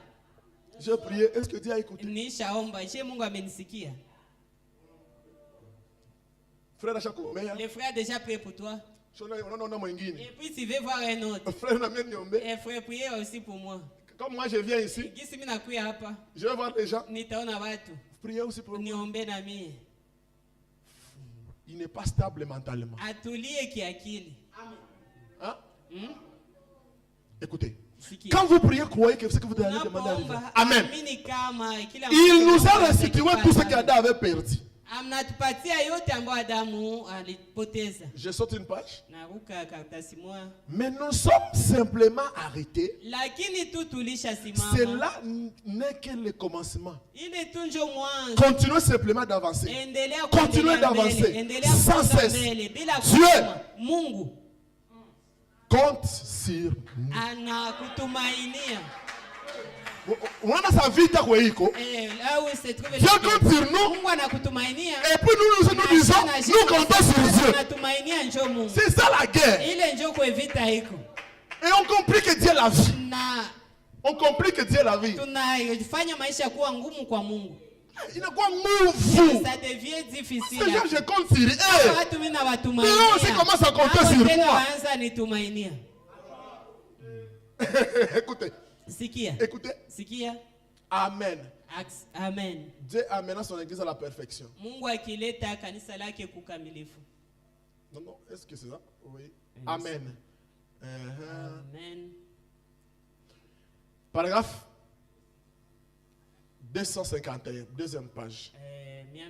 E: J'ai prié, est-ce que Dieu a écouté?
D: Nishaomba, je Mungu amenisikia.
E: Frère Achakomeya,
D: Les frères déjà prié pour toi.
E: on mwingine.
D: Et puis tu veux voir un autre.
E: Frère na mimi niombe.
D: Et frère priez aussi pour moi.
E: Comme moi je viens ici,
D: Gisi mimi nakuya hapa,
E: je vais voir les gens.
D: nitaona watu.
E: Priez aussi pour moi.
D: Niombe na mimi.
E: Il n'est pas stable mentalement.
D: Atulie kiakili.
E: Hein?
D: Hmm?
E: Écoutez,
D: Sikia.
E: quand vous priez, croyez que ce que vous allez demander arrive.
D: Unapoomba,
E: Amen.
D: amini kama kila
E: Il
D: mtu
E: nous a
D: anaomba
E: restitué
D: atakipata.
E: tout ce qu'Adam avait perdu.
D: Amnatupatia yote ambayo Adamu alipoteza.
E: Je saute une page.
D: Naruka karatasi moja.
E: Mais nous sommes simplement arrêtés.
D: Lakini tu tulishasimama.
E: Cela n'est que le commencement.
D: Ile tu njo mwanzo.
E: Continuez simplement d'avancer.
D: Endelea
E: Continuez
D: kuendelea
E: d'avancer.
D: mbele. Endelea
E: Sans
D: kusonga
E: cesse.
D: mbele bila
E: Dieu.
D: kusema. Mungu
E: Compte sur nous.
D: anakutumainia.
E: Unaona sa vita kwa iko.
D: Là où se trouve
E: Dieu compte sur nous.
D: Mungu anakutumainia.
E: Et puis nous disons, nous comptons sur Dieu.
D: Anatumainia njo Mungu.
E: C'est ça la guerre.
D: Ile njo kwa vita iko.
E: Et on complique que Dieu la vie.
D: Na
E: On complique Dieu la vie.
D: tunafanya maisha kuwa ngumu kwa Mungu.
E: Il n'est quoi move.
D: Ça devient difficile.
E: C'est genre je compte sur eux.
D: Watu mimi
E: Mais
D: nawatumainia.
E: eux aussi commencent à compter sur
D: Tena
E: moi.
D: waanza nitumainia.
E: Écoutez,
D: Sikia.
E: écoutez.
D: Sikia.
E: Amen.
D: Amen.
E: Dieu amène son église à la perfection.
D: Mungu akileta kanisa lake kukamilifu.
E: Non, non, est-ce que c'est ça? Oui. Amen.
D: Amen.
E: Paragraphe 251, deuxième page.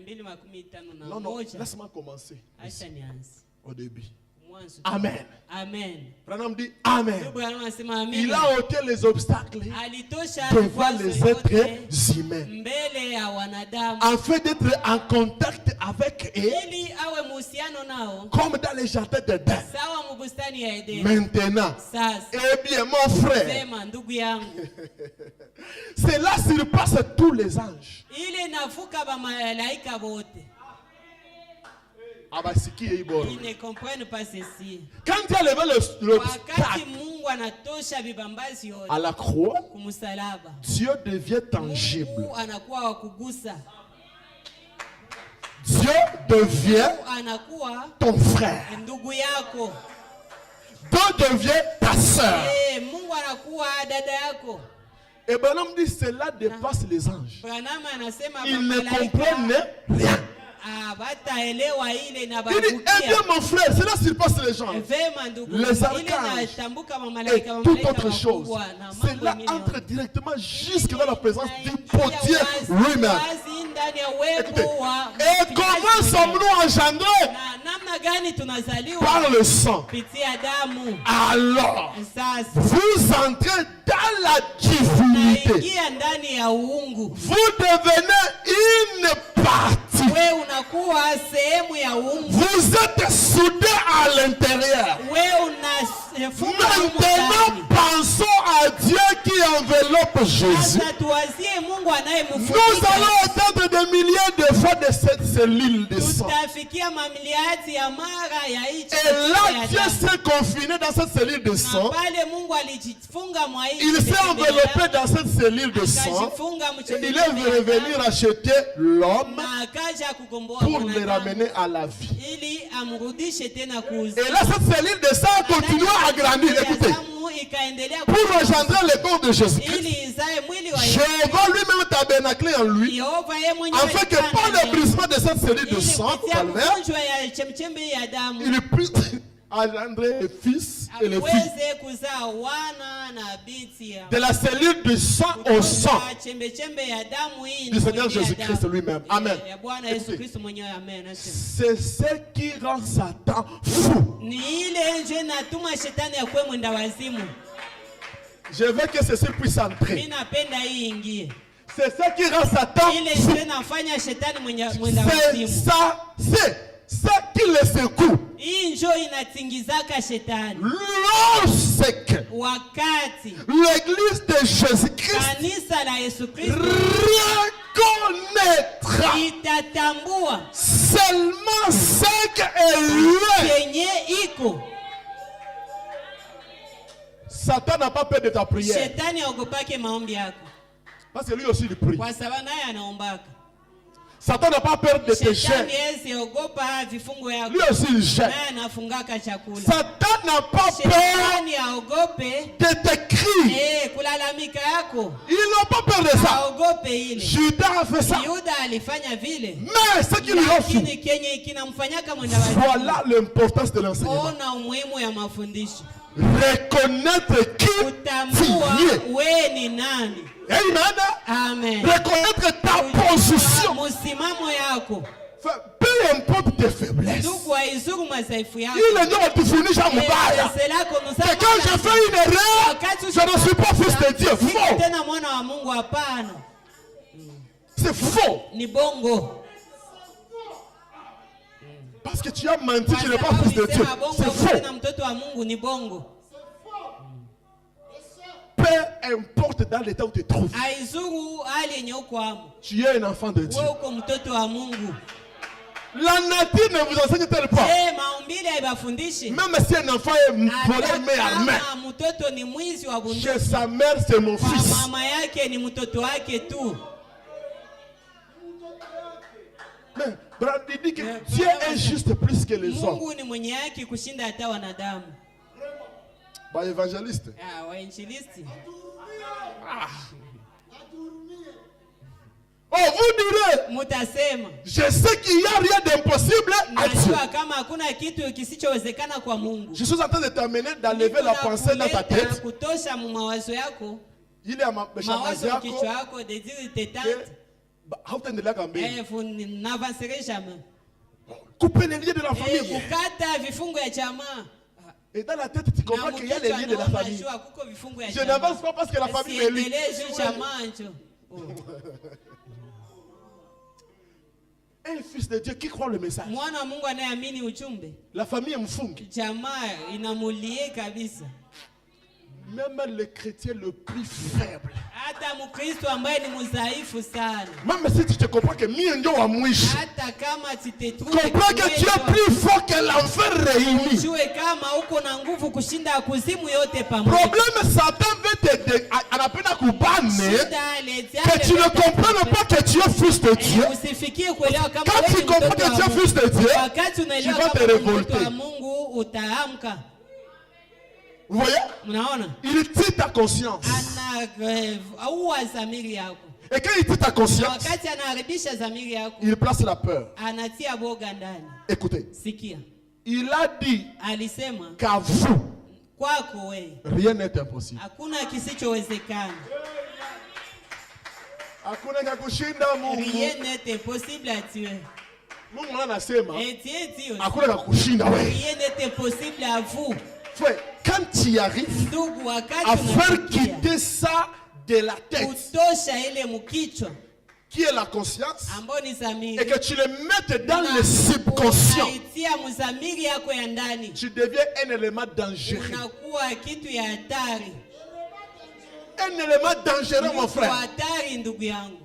D: 251
E: Non, non, laisse-moi commencer ici,
D: Acha nianze.
E: au début.
D: Mwanzo.
E: Amen.
D: Amen.
E: Branham dit Amen.
D: Ndugu yangu anasema
E: Il
D: amina.
E: a ôté les obstacles
D: Alitosha
E: devant
D: vikwazo
E: les
D: yote
E: êtres humains
D: mbele ya wanadamu
E: afin d'être en contact avec eux
D: ili awe muhusiano nao
E: comme dans les jardins d'Éden.
D: sawa mubustani ya Edeni.
E: Maintenant,
D: Sasa
E: eh bien, mon frère,
D: sema ndugu yangu,
E: cela surpasse tous les anges.
D: ile navuka ba malaika wote.
E: Abasikie iboro.
D: Ils ne comprennent pas ceci.
E: Quand Dieu a levé
D: Wakati
E: l'obstacle
D: Mungu anatosha vibambazi yote
E: à la croix,
D: kumsalaba,
E: Dieu devient tangible.
D: Mungu anakuwa wa kugusa.
E: Dieu devient
D: Mungu anakuwa
E: ton frère.
D: ndugu yako.
E: Dieu devient ta soeur.
D: Mungu anakuwa dada yako.
E: Et Branham dit cela dépasse les anges.
D: Branham anasema
E: Ils ne
D: malaika
E: comprennent rien.
D: hawataelewa ile na
E: Il dit, eh bien
D: babukia.
E: mon frère, cela surpasse les gens.
D: Vema ndugu,
E: Les
D: ile
E: archanges
D: natambuka
E: Et
D: mamalaika
E: toute autre chose.
D: wakubwa na mambo
E: Cela
D: mengine.
E: entre directement jusque dans la présence du
D: Inaingia
E: potier
D: wazi,
E: lui-même.
D: wazi ndani ya uwepo
E: Écoutez,
D: wa
E: et comment sommes-nous engendrés?
D: na namna gani tunazaliwa
E: Par le sang.
D: kupitia damu.
E: Alors,
D: Sasa
E: vous entrez dans la divinité.
D: naingia ndani ya uungu.
E: Vous devenez une partie.
D: We unakuwa sehemu ya uungu.
E: Vous êtes soudés à l'intérieur.
D: We unafunga humu
E: Maintenant,
D: ndani.
E: pensons à Dieu qui enveloppe enveloppe Jésus,
D: Sasa tuwazie Mungu
E: nous
D: anayemfunika.
E: allons atteindre des milliers de fois de cette cellule de sang.
D: Tutafikia mamiliati ya mara ya hicho.
E: Et là, Dieu s'est confiné dans cette cellule de
D: Na
E: sang.
D: pale Mungu alijifunga mwa hicho.
E: Il s'est enveloppé dans cette cellule de sang.
D: Akajifunga
E: Et il est revenu racheter l'homme
D: na akaja kugomboa
E: pour le
D: mwanadamu
E: ramener à la vie.
D: ili amrudishe tena kuuza.
E: Et là, cette cellule de sang continue à grandir. Écoutez,
D: Damu ikaendelea
E: pour engendrer le corps de Jésus-Christ,
D: ili izae mwili wa Yesu.
E: Jéhovah lui-même tabernaclé en lui,
D: Yehova yeye mwenyewe
E: afin que par le brisement de cette cellule de
D: ili
E: sang,
D: kupitia
E: calvaire,
D: mgonjwa ya chemchembe ya damu
E: il puisse engendrer les fils et les filles.
D: aweze kuzaa wana na binti ya
E: De la cellule du sang au sang
D: kutoka chembe ya damu hii
E: du Seigneur
D: kuingia
E: Jésus-Christ
D: damu.
E: lui-même. Amen.
D: Ya Bwana Yesu
E: Écoutez,
D: Kristo mwenyewe, amen. Nasema.
E: c'est ce qui rend Satan fou.
D: Ni ile nje natuma shetani akuwe mwenda wazimu.
E: Je veux que ceci puisse
D: Mimi
E: entrer.
D: napenda hii ingie.
E: C'est ce qui rend Satan
D: Ile
E: fou.
D: nje nafanya shetani mwenda
E: C'est
D: wazimu.
E: ça, c'est ça qui le secoue.
D: Hii njo inatingizaka shetani.
E: Lorsque
D: Wakati
E: l'église de Jésus-Christ
D: kanisa la Yesu Kristo
E: reconnaîtra
D: itatambua
E: seulement ce qu'elle est.
D: yenye iko.
E: Satan n'a pas peur de ta prière.
D: Shetani aogopake maombi yako,
E: Parce que lui aussi il prie.
D: kwa sababu naye anaombaka.
E: Satan n'a pas peur de tes
D: Shetani
E: jeûnes.
D: yezi ogopa vifungo yako,
E: Lui aussi il gêne.
D: naye anafungaka chakula.
E: Satan n'a pas peur
D: Shetani aogope
E: de tes cris.
D: kulalamika yako,
E: Ils n'ont pas peur de ça.
D: aogope ile.
E: Judas a fait ça.
D: Yuda alifanya vile,
E: Mais ce qui lui rend fou,
D: lakini kenye kinamfanyaka mwenda wazimu.
E: voilà l'importance de l'enseignement.
D: Ona umuhimu ya mafundisho,
E: Reconnaître qui tu
D: utambua
E: es.
D: we ni nani.
E: Amen.
D: Amen.
E: Reconnaître ta position.
D: Musimamo yako,
E: Peu importe tes faiblesses.
D: ndugu haizuru madhaifu yako.
E: Il est dit watufundisha mubaya.
D: C'est là que nous
E: Que
D: sommes.
E: quand je fais une erreur, je ne suis pas fils de Dieu.
D: Siko
E: Faux.
D: tena mwana wa Mungu, hapana,
E: C'est faux.
D: ni bongo.
E: Parce que tu as menti,
D: Kwa
E: tu n'es pas
D: sababu
E: fils de Dieu.
D: ulisema bongo,
E: C'est
D: uko tena
E: faux.
D: mtoto wa Mungu, ni bongo.
E: Peu importe dans l'état où tu te trouves,
D: Haizuru hali yenye uko amo,
E: tu es un enfant de Dieu.
D: wewe uko mtoto wa Mungu.
E: La nature ne vous enseigne-t-elle pas?
D: Maumbile haibafundishi.
E: Même si un enfant est volé main à main,
D: Kama mtoto ni mwizi wa bunduki,
E: chez sa mère, c'est mon
D: kwa
E: fils.
D: mama yake ni mtoto wake tu.
E: Mais Brandy dit que Dieu est juste plus que les hommes.
D: Mungu ni mwenye haki kushinda hata wanadamu.
E: Bah, évangéliste.
D: Wainjilisti,
E: Oh, vous direz,
D: mutasema
E: je sais qu'il n'y a rien d'impossible à Dieu.
D: najua kama hakuna kitu kisichowezekana kwa Mungu.
E: Je suis en train de t'amener d'enlever la pensée dans ta
D: Kuleta
E: tête.
D: kutosha mu mawazo yako,
E: Il est à ma
D: mawazo kichwa yako de dire tetante. Vous n'avancerez jamais.
E: Couper les liens de la famille.
D: Kukata vifungo ya jamaa.
E: Et dans la tête, tu comprends qu'il y a les liens de la famille. Je n'avance pas parce que la famille est liée. Un fils de Dieu qui croit le message.
D: Mwana wa Mungu anayeamini ujumbe,
E: La famille est mfungi.
D: jamaa inamulie kabisa.
E: Même le chrétien le plus faible.
D: Hata Mkristo ambaye ni mudhaifu sana,
E: Même si tu te comprends que mienjo wa mwishi.
D: hata kama titetume,
E: Comprends que tu es plus fort que l'enfer réuni.
D: jue kama uko na nguvu kushinda kuzimu yote pamoja.
E: Problème, Satan veut te anapenda kubane.
D: Shida letia
E: Que tu ne comprennes pas que tu es fils de Dieu.
D: usifikie kuelewa kama
E: Quand
D: wewe
E: tu
D: ni
E: comprends
D: mtoto
E: que tu
D: wa
E: es
D: Mungu.
E: fils de Dieu,
D: Wakati unaelewa
E: tu vas te
D: kama ni mtoto
E: révolter.
D: wa Mungu, utaamka.
E: Vous voyez?
D: Mnaona?
E: Il tue ta conscience.
D: Anaua dhamiri yako.
E: Et quand il tue ta conscience,
D: Wakati anaharibisha dhamiri yako,
E: il place la peur.
D: anatia boga ndani.
E: Écoutez,
D: Sikia,
E: il a dit
D: alisema
E: qu'à vous,
D: kwako wewe
E: rien n'est impossible.
D: hakuna kisichowezekana.
E: Hakuna cha kushinda Mungu.
D: Rien n'est impossible à Dieu.
E: Mungu anasema
D: Et Dieu dit aussi,
E: hakuna cha kushinda wewe.
D: rien n'est impossible à vous.
E: Frère, quand tu y arrives
D: Ndugu, wakati
E: à faire
D: unafikia
E: quitter ça de la tête,
D: kutosha ile mkichwa
E: qui est la conscience,
D: ambao ni
E: et
D: dhamiri,
E: que tu le mettes dans le subconscient,
D: unaitia mdhamiri yako ya ndani,
E: tu deviens un élément dangereux.
D: unakuwa kitu ya hatari.
E: un élément dangereux, mon
D: Ni
E: frère.
D: hatari ndugu yangu.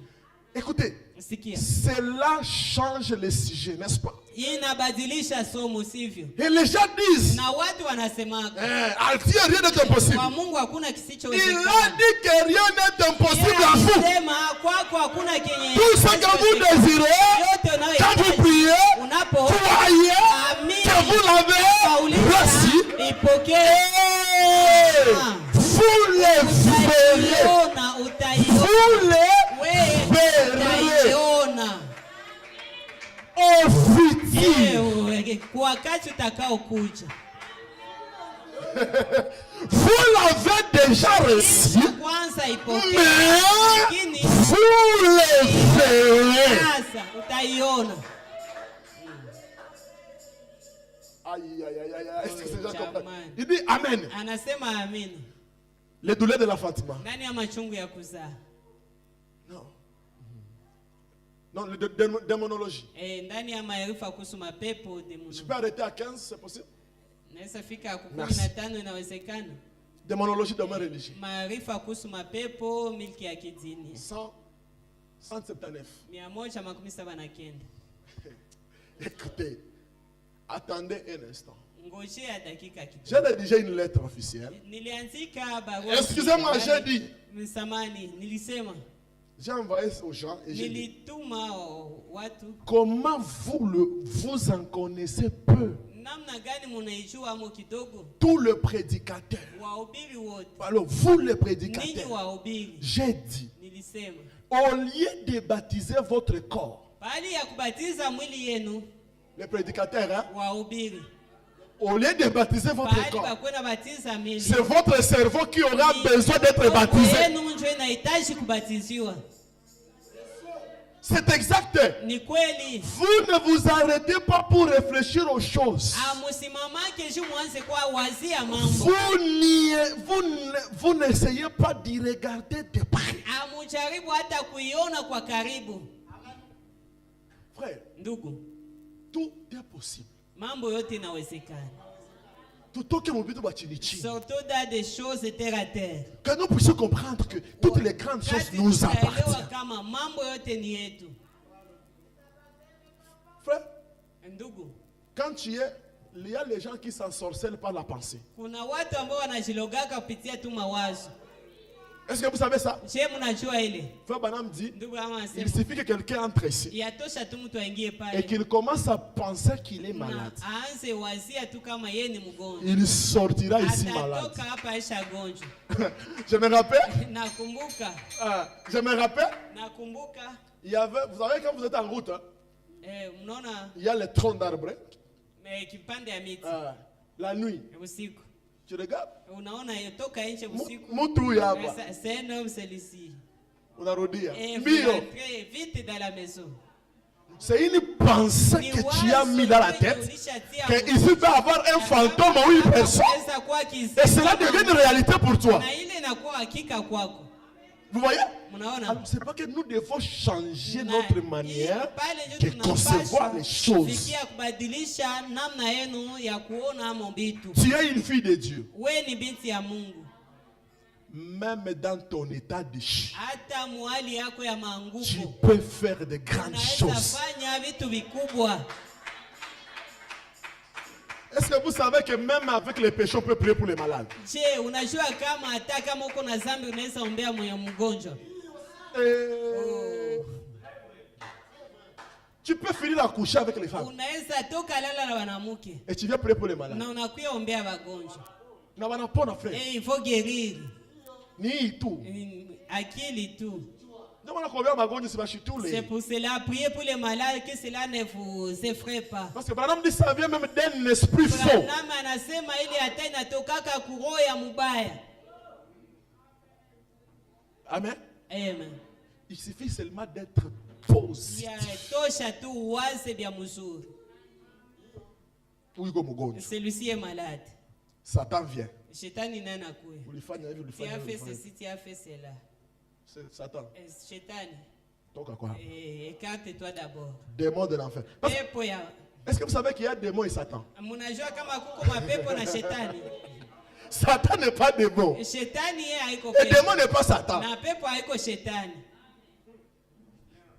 E: Écoutez,
D: Sikia.
E: cela change le sujet, n'est-ce pas?
D: Inabadilisha somo sivyo?
E: Et les gens disent,
D: Na watu wanasemaka
E: à Dieu, rien n'est impossible.
D: kwa Mungu hakuna
E: Il a
D: kisichowezekana.
E: dit que rien n'est impossible à vous.
D: Sema kwako hakuna kenye.
E: Tout ce que vous désirez,
D: Yote
E: quand vous
D: unayohitaji
E: priez,
D: unapo
E: croyez
D: amini
E: que vous l'avez reçu.
D: kauliza ipokee.
E: Et vous le verrez.
D: Utaiona, utaiona.
E: Vous le
D: Wewe
E: verrez.
D: utaiona.
E: Au futur.
D: Ewe, kwa wakati utakao kuja.
E: Vous l'avez déjà reçu,
D: Kwanza ipokee.
E: mais
D: Lakini
E: vous le verrez.
D: sasa utaiona.
E: Aïe, aïe, aïe, aïe, aïe. Est-ce que ces gens
D: Jamani.
E: comprennent? Il dit Amen.
D: Anasema amini.
E: Les douleurs de l'enfantement.
D: Ndani ya machungu ya kuzaa.
E: Non. Non, la démonologie.
D: Ndani ya maarifa kuhusu mapepo
E: Je
D: demonology.
E: peux arrêter à 15, c'est possible?
D: Naweza fika ku
E: Merci.
D: 15 inawezekana.
E: Démonologie de ma religion.
D: Maarifa kuhusu mapepo milki ya kidini.
E: 179.
D: 179.
E: Écoutez, attendez un instant.
D: Ngojea dakika kidogo.
E: J'ai rédigé une lettre officielle.
D: Niliandika barua.
E: Excusez-moi, j'ai dit.
D: Msamani, nilisema.
E: J'ai envoyé aux gens et j'ai dit,
D: Nilituma watu.
E: comment vous en connaissez peu?
D: Namna gani munaijua amo kidogo?
E: Tout le prédicateur.
D: Wahubiri wote.
E: Alors, vous les
D: Ninyi
E: prédicateurs,
D: wahubiri.
E: j'ai dit,
D: Nilisema.
E: au lieu de baptiser votre corps,
D: Bali ya kubatiza mwili yenu
E: les prédicateurs, hein,
D: wahubiri.
E: au lieu de baptiser votre
D: Bali
E: corps,
D: bakwenda batiza mwili.
E: c'est votre cerveau qui aura besoin d'être
D: Roho
E: baptisé.
D: yenu ndio inahitaji kubatiziwa.
E: C'est exact.
D: Ni kweli.
E: Vous ne vous arrêtez pas pour réfléchir aux choses.
D: Amusimamake juu mwanze kwa wazia mambo.
E: Vous n'essayez pas d'y regarder de près.
D: Amujaribu hata kuiona kwa karibu.
E: Frère,
D: Ndugu,
E: tout est possible.
D: mambo yote inawezekana.
E: Tutoke mu bitu ba chini chini.
D: Surtout dans des choses terre à terre.
E: Que nous puissions comprendre que toutes les grandes choses
D: Kati
E: nous
D: tutaelewa
E: appartiennent.
D: kama mambo yote ni yetu.
E: Frère,
D: Ndugu,
E: quand tu es, il y a les gens qui s'ensorcellent par la pensée.
D: kuna watu ambao wanajilogaka kupitia tu mawazo.
E: Est-ce que vous savez ça?
D: Je mnajua ile?
E: Frère Banam dit,
D: Ndugu kama
E: il
D: anasema
E: suffit que quelqu'un entre ici
D: yatosha tu mtu aingie
E: et
D: pale.
E: qu'il commence à penser qu'il est
D: Na
E: malade.
D: aanze wazia tu kama yeye ni mgonjwa.
E: Il sortira ici malade.
D: Atatoka hapa aisha gonjwa.
E: Je me rappelle,
D: Nakumbuka, nakumbuka
E: il y avait, vous savez quand vous êtes en route, hein,
D: mnaona
E: il y a les troncs d'arbres.
D: kipande ya miti
E: La nuit,
D: usiku.
E: tu regardes,
D: Unaona yotoka nje usiku.
E: Moutou Yaba,
D: C'est un homme celui-ci.
E: on a redit.
D: Et vous
E: Mio,
D: entrez vite dans la maison.
E: c'est une pensée que tu as mis dans la tête. Que ici peut avoir un fantôme ou une personne. Et cela devient une réalité pour toi.
D: Na ile inakuwa hakika kwako.
E: Vous voyez?
D: Mnaona?
E: Alors, c'est pas que nous devons changer
D: Na
E: notre
D: hii
E: manière
D: pale
E: de
D: ndio
E: concevoir les choses.
D: fikia kubadilisha namna yenu ya kuona amo vitu.
E: Tu es une fille de Dieu.
D: Wewe ni binti ya Mungu.
E: Même dans ton état de chien,
D: Hata mwali yako ya
E: tu
D: maanguko.
E: peux faire de grandes
D: Unaweza
E: choses.
D: fanya vitu vikubwa.
E: Est-ce que vous savez que même avec les péchés, on peut prier pour les malades?
D: Je, unajua kama hata kama uko na dhambi unaweza ombea moyo mgonjwa?
E: Tu peux finir la coucher avec les femmes.
D: Unaweza toka lala na wanamke
E: Et tu viens prier pour les malades.
D: na unakuya ombea wagonjwa.
E: Na wanapona frère.
D: Il faut guérir.
E: Ni tout.
D: Akili tu.
E: Non, on a combien magonjwa si bashitule.
D: C'est pour cela, priez pour les malades, que cela ne vous effraie pas.
E: Parce que Branham dit ça vient même d'un esprit faux.
D: Branham anasema ili hata inatokaka kuroho ya mubaya.
E: Amen.
D: Amen.
E: Il suffit seulement d'être positif.
D: Yatosha tu uwaze vya mzuri.
E: Uiko mgonjwa.
D: Celui-ci est malade.
E: Satan vient.
D: Shetani nani akuye?
E: Ulifanya hivi,
D: Tu
E: ulifanya
D: as fait
E: hivi.
D: ceci, tu as fait cela.
E: C'est Satan.
D: Shetani,
E: Toka kwa hapa.
D: écarte-toi d'abord.
E: Démon de l'enfer. Parce-
D: Pepo ya.
E: Est-ce que vous savez qu'il y a démon et Satan?
D: Mnajua kama kuko mapepo na shetani?
E: Satan n'est pas démon.
D: Shetani yeye haiko
E: Le
D: pepo.
E: démon n'est pas Satan.
D: Na pepo haiko shetani.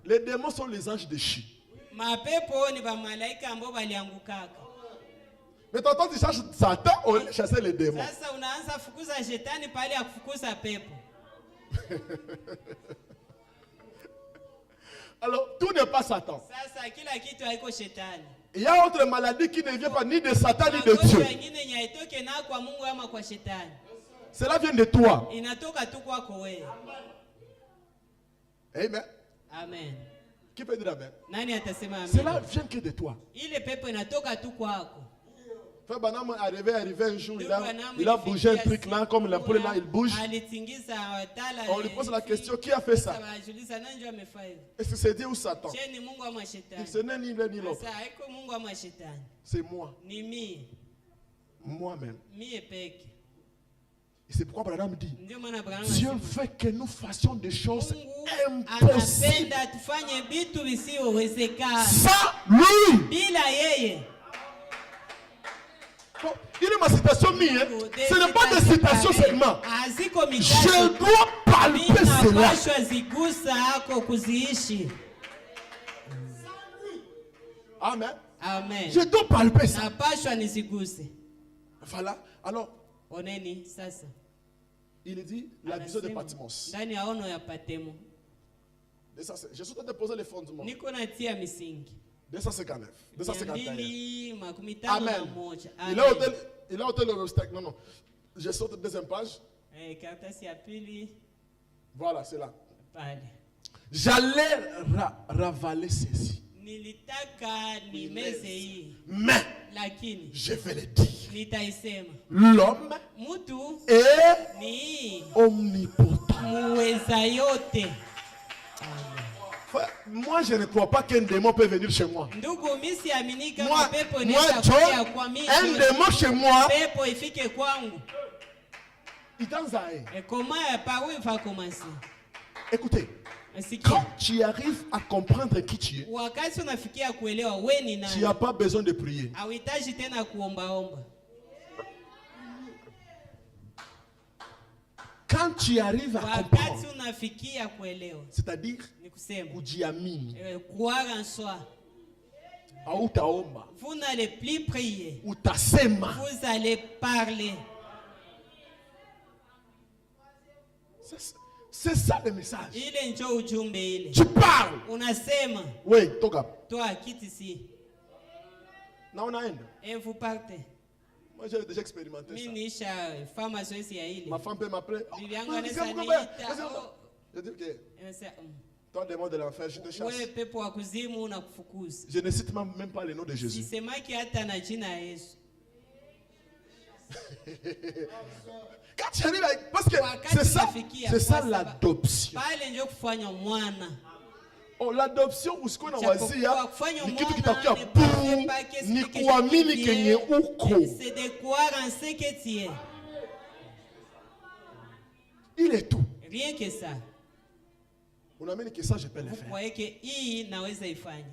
E: Les démons sont les anges déchus.
D: Mapepo ni ba malaika ambao baliangukaka.
E: Mais quand tu cherches Satan, on chasse les démons.
D: Sasa unaanza fukuza shetani pale ya kufukuza pepo.
E: Alors, tout n'est pas Satan.
D: Sasa kila kitu haiko shetani.
E: Il y a autre maladie qui ne vient pas ni de Satan ni de
D: Magonjwa
E: Dieu.
D: mengine yenye haitoke na kwa Mungu ama kwa shetani.
E: Cela vient de toi.
D: Inatoka tu kwako wewe.
E: Amen.
D: Amen.
E: Qui peut dire Amen?
D: Nani atasema amen?
E: Cela vient que de toi.
D: Ile pepo inatoka tu kwako.
E: Frère Banam arrivé un jour,
D: Ndugu
E: il a
D: Branham
E: bougé un
D: ilifikia
E: truc là,
D: siku
E: comme l'ampoule là, il bouge.
D: Alitingiza tala.
E: On lui pose la question, qui a fait ça?
D: Sasa wajiuliza nani ndio amefanya hivyo?
E: Est-ce que c'est Dieu ou Satan?
D: Je ni Mungu ama shetani?
E: Ce n'est ni l'un ni l'autre.
D: Sasa haiko Mungu ama shetani.
E: C'est moi.
D: Ni mie.
E: Moi-même.
D: Mie peke.
E: Et c'est pourquoi Branham dit,
D: Ndio maana Branham
E: Dieu
D: anasema,
E: veut que nous fassions des choses
D: Mungu
E: impossibles.
D: anapenda tufanye vitu visivyowezekana.
E: Sans lui.
D: Bila yeye.
E: Bon, il est ma citation mie, hein. Ce n'est pas des citations seulement.
D: Haziko
E: Je
D: mitatu.
E: dois palper cela.
D: Ninapashwa zigusa hako kuziishi.
E: Amen.
D: Amen.
E: Je dois palper ça.
D: Napashwa niziguse.
E: Voilà. Alors,
D: Oneni sasa.
E: il dit la vision de
D: Anasema,
E: Patmos.
D: ndani ya ono ya Patemo.
E: Je suis en train de poser les fondements.
D: Niko natia misingi.
E: 259. 251.
D: 251.
E: Amen. Il a ôté le obstacle. Non, non. Je saute la deuxième page.
D: Karatasi ya pili
E: Voilà, c'est là.
D: pale.
E: J'allais ravaler ceci.
D: Nilitaka nimeze hii.
E: Mais,
D: Lakini
E: je vais le dire.
D: nitaisema.
E: L'homme
D: Mtu
E: est
D: ni
E: omnipotent.
D: muweza yote.
E: Frère, moi, je ne crois pas qu'un démon peut venir chez moi.
D: Ndugu, mimi siamini kama
E: Moi,
D: pepo
E: moi
D: inaweza kuja
E: John,
D: kwa mimi.
E: un démon chez moi,
D: Pepo ifike kwangu.
E: il t'enzaïe.
D: Et comment par où il va commencer?
E: Écoutez,
D: Sikia.
E: quand tu arrives à comprendre qui tu es,
D: Wakati unafikia kuelewa wewe ni
E: tu
D: nani,
E: n'as pas besoin de prier.
D: hauhitaji tena kuombaomba.
E: Quand tu arrives à
D: Wakati
E: comprendre,
D: unafikia kuelewa,
E: c'est-à-dire
D: ni kusema
E: kujiamini,
D: croire en soi.
E: au taomba,
D: Vous n'allez plus prier,
E: ou tasema.
D: vous allez parler.
E: C'est ça le message.
D: Ile njo ujumbe ile.
E: Tu parles.
D: Unasema,
E: Oui, toka.
D: toi kiti si.
E: Na unaenda.
D: Et vous partez.
E: Moi j'ai déjà expérimenté
D: Mimi
E: ça.
D: nisha fama zoezi ya ile.
E: Ma femme peut m'appeler.
D: Bibi yangu
E: Ah,
D: anaweza
E: c'est mon
D: niita,
E: copain.
D: oh.
E: Je dis que
D: Inasema,
E: toi démon de l'enfer, je te chasse.
D: wewe pepo wa kuzimu unakufukuza.
E: Je ne cite même pas le nom de Jésus.
D: Sisemaki hata na jina ya Yesu.
E: Quand tu arrives avec... Parce que
D: Wakati unafikia
E: c'est ça
D: kwa
E: l'adoption.
D: Pale ndio kufanya mwana.
E: Oh, l'adoption usiku na
D: Japokuwa
E: wazia
D: kufanya
E: ni kitu
D: mwana
E: kitakuwa
D: ne
E: boum,
D: pensez pas que
E: ni
D: c'est quelque
E: kuamini
D: chose qui
E: kenye
D: est-
E: uko.
D: C'est de croire en ce que tu es.
E: Il est tout.
D: Rien que ça.
E: Unaamini que ça je peux le
D: Vous
E: faire.
D: croyez que hii naweza ifanya.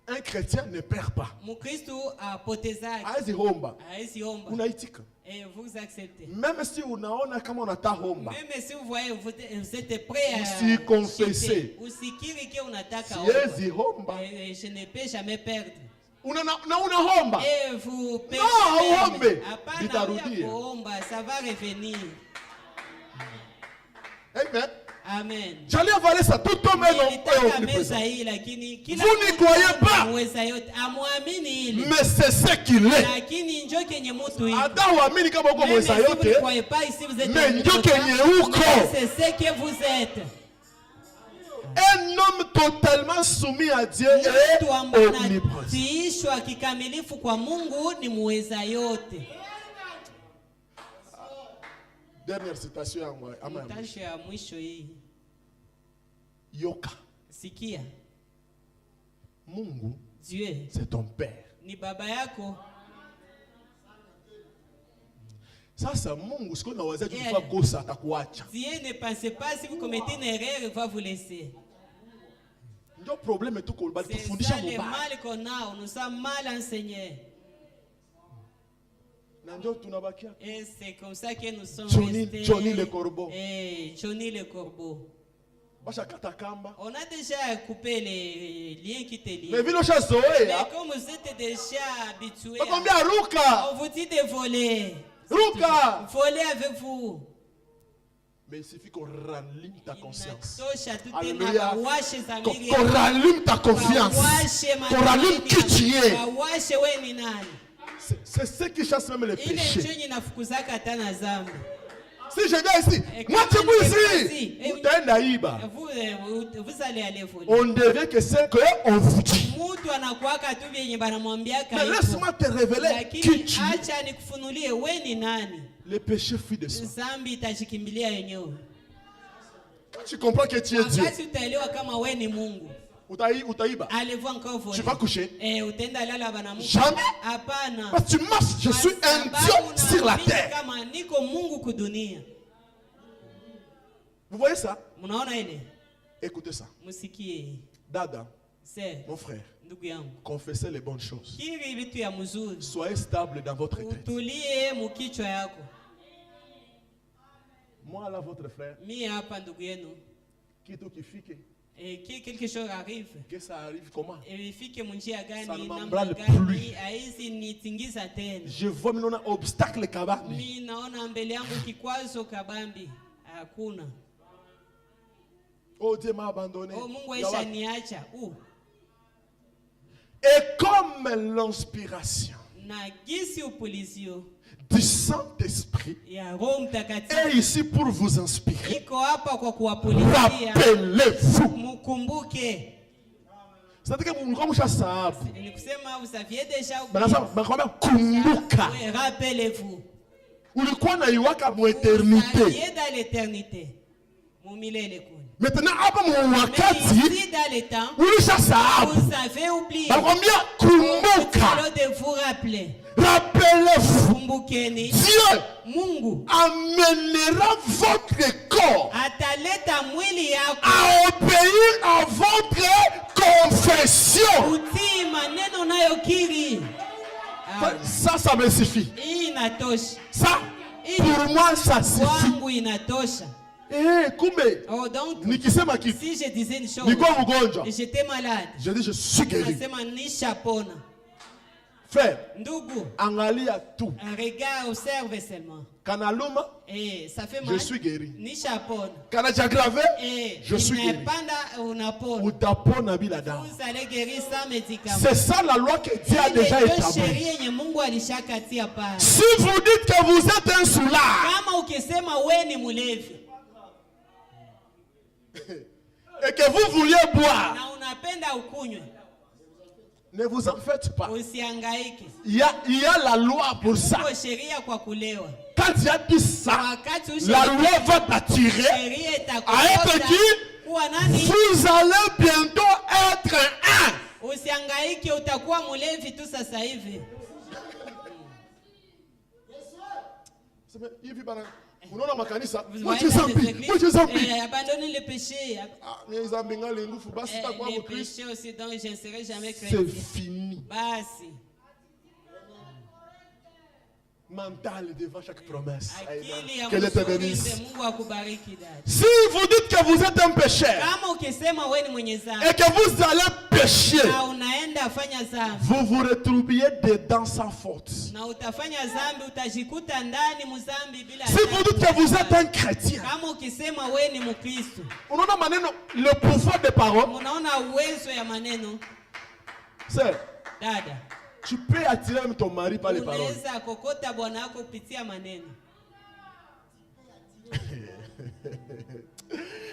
E: Un chrétien ne perd pas.
D: Mkristo apotezaki.
E: Haezi homba.
D: Haezi omba.
E: Unaitika.
D: Et vous acceptez.
E: Même si unaona kama unataka homba.
D: Même si vous voyez, vous êtes prêt à
E: Usikonfesse.
D: jeter. Usikiri que unataka omba.
E: Siwezi homba.
D: Je ne peux jamais perdre.
E: Unahomba.
D: Et vous perdez.
E: Non, hombe.
D: Hapana,
E: Vitarudia.
D: kuomba, ça va revenir.
E: Amen.
D: Amen.
E: J'allais avaler ça. Tout homme est
D: Nilitaka meza
E: omniprésent.
D: hii lakini kila
E: Vous n'y
D: mtu
E: croyez pas.
D: anaweza yote. Amwamini hili.
E: Mais c'est ce qu'il est.
D: Lakini njoo kenye mtu hivi.
E: Hata uamini kama uko
D: Même
E: mweza
D: si vous
E: yote.
D: ne croyez pas ici, vous êtes
E: Mais njoo
D: omnipotent.
E: kenye uko.
D: Mais c'est ce que vous êtes.
E: Un homme totalement soumis à Dieu est
D: Mtu ambaye
E: omniprésent.
D: anatiishwa kikamilifu kwa Mungu ni muweza yote.
E: Dernière citation à moi.
D: Mtasho ya mwisho hii.
E: Yoka.
D: Sikia.
E: Mungu,
D: Dieu
E: c'est ton père.
D: ni baba yako.
E: Sasa Mungu siku nawazia
D: Yeah.
E: kufa kosa atakuacha.
D: Dieu ne pensez pas si vous commettez une erreur, il va vous laisser.
E: Ndio problème tuko bali
D: C'est
E: tufundisha
D: ça le
E: mubaya.
D: mal qu'on a, on nous a mal enseigné. Et c'est comme ça que nous sommes restés.
E: Johnny le corbeau.
D: Johnny le corbeau. On a déjà coupé les liens qui te lient. Mais comme vous êtes déjà habitués, on vous dit de voler. Voler avec vous.
E: Mais il suffit qu'on rallume ta conscience.
D: Alléluia.
E: Qu'on rallume ta confiance. Qu'on rallume qui tu es. C'est ce qui chasse même les péchés. Si je viens ici, moi tu es ici.
D: Vous allez aller voler.
E: On devient que c'est qu'on vous dit. Mais laisse-moi te révéler qui tu es. Les péchés fuient de soi. Tu comprends que tu es Dieu. Tu vas coucher. Jamais. Parce que tu marches, je suis un Dieu sur la terre. Vous voyez ça? Écoutez ça. Dada, mon frère, confessez les bonnes choses. Soyez stable dans votre tête. Moi là, votre frère, qui fique.
D: Et que quelque chose arrive.
E: Que ça arrive comment?
D: Ça
E: ne m'embrase plus.
D: Je
E: vois maintenant un obstacle kabambi. Oh, Dieu m'a abandonné. Et comme l'inspiration du Saint-Esprit est ici pour vous inspirer, rappelez-vous. C'est-à-dire que vous saviez déjà.
D: Rappelez-vous.
E: Vous éternité.
D: Dans l'éternité.
E: Maintenant, ici
D: dans les temps,
E: vous
D: savez oublier.
E: De
D: vous rappeler.
E: Rappelez-vous, Dieu amènera votre corps à obéir à votre confession. Ça me suffit. Ça, pour moi, ça suffit.
D: Oh, donc, si je disais une chose, j'étais malade.
E: Je dis, je suis guéri. Frère, angalia tout.
D: Regarde, observe seulement.
E: Kanaluma,
D: ça fait mal.
E: Je suis guéri.
D: Kanaja
E: gravé, je suis guéri. Vous
D: allez guérir sans médicaments.
E: C'est ça la loi que Dieu a déjà établie. Si vous dites que vous êtes un soulard, et que vous vouliez boire, ne vous en faites pas. Il y a la loi pour ça. Quand il y a dit ça, la loi va t'attirer à être qui? Vous allez bientôt être un.
D: Abandonnez le péché. Les péchés aussi dont je ne serai jamais chrétien.
E: C'est fini. Mental devant chaque promesse. Que Dieu te bénisse. Si vous dites que vous êtes un pécheur et que vous allez pécher, vous vous retrouviez dedans sans faute. Si vous dites que vous êtes un chrétien, on a le pouvoir de parole. C'est tu peux attirer même ton mari par les paroles.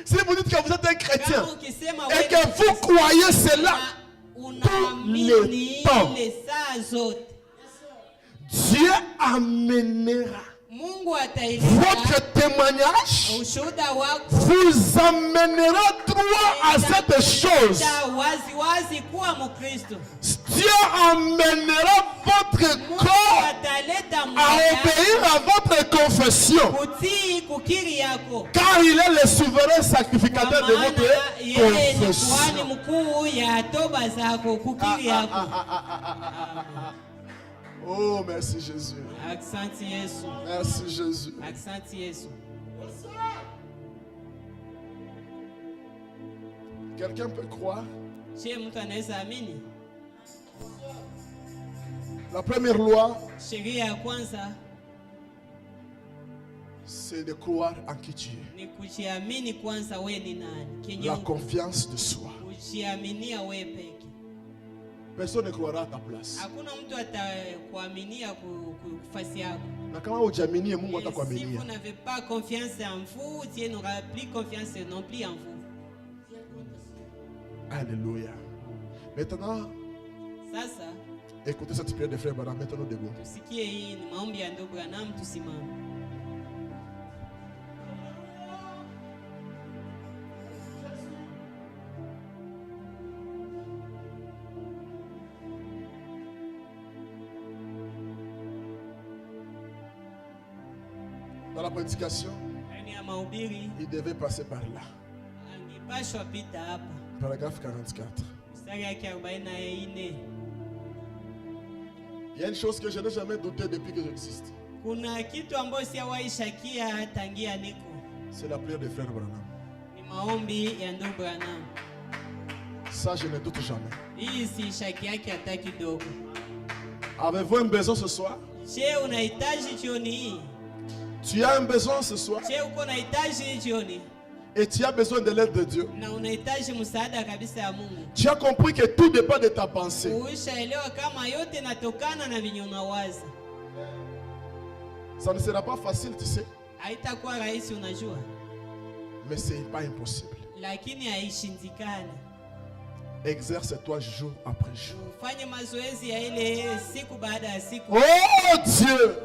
E: Si vous dites que vous êtes un chrétien et que vous croyez cela tout le temps, Dieu amènera votre témoignage, vous amènera droit à cette chose. Dieu amènera votre corps à obéir à votre confession, car il est le souverain sacrificateur de votre confession.
C: Oh, merci Jésus.
D: Asante Yesu.
C: Merci Jésus.
D: Asante Yesu.
C: Quelqu'un peut croire?
D: Je mtu anaweza amini?
C: La première loi,
D: Sheria ya kwanza
C: c'est de croire en qui tu es.
D: ni kujiamini kwanza wewe ni nani. Kenye
C: La confiance de soi.
D: kujiaminia wewe peke.
C: Personne ne croira à ta place.
D: Hakuna mtu atakuaminia kufasi yako.
C: Na kama hujaminie, Mungu
D: Si
C: atakuaminia.
D: vous n'avez pas confiance en vous, Dieu n'aura plus confiance non plus en vous.
C: Alléluia. Maintenant,
D: Sasa
C: écoutez cette prière de frère Branham. Mettons-nous debout.
D: tusikie hii ni maombi ya ndugu Branham, tusimame.
C: Dans la prédication,
D: Ndani ya mahubiri
C: il devait passer par là.
D: angepashwa pita hapa.
C: Paragraphe 44.
D: Mstari yake 44.
C: Il y a une chose que je n'ai jamais douté depuis que j'existe.
D: Kuna kitu ambayo sijawahi shakia tangia niko.
C: C'est la prière de frère Branham.
D: Ni maombi ya ndugu Branham.
C: Ça, je ne doute jamais.
D: Hii si shaki yake hata kidogo.
C: Avez-vous un besoin ce soir?
D: Je, unahitaji jioni hii?
C: Tu as un besoin ce soir
D: Je, uko unahitaji jioni?
C: et tu as besoin de l'aide de Dieu.
D: Na unahitaji msaada kabisa ya Mungu.
C: Tu as compris que tout dépend de ta pensée.
D: Uishaelewa kama yote natokana na vinyo unawaza.
C: Ça ne sera pas facile, tu sais,
D: Haitakuwa rahisi unajua,
C: mais ce n'est pas impossible.
D: lakini haishindikani.
C: Exerce-toi jour après jour.
D: Ufanye mazoezi ya ile siku baada ya siku.
C: Oh Dieu,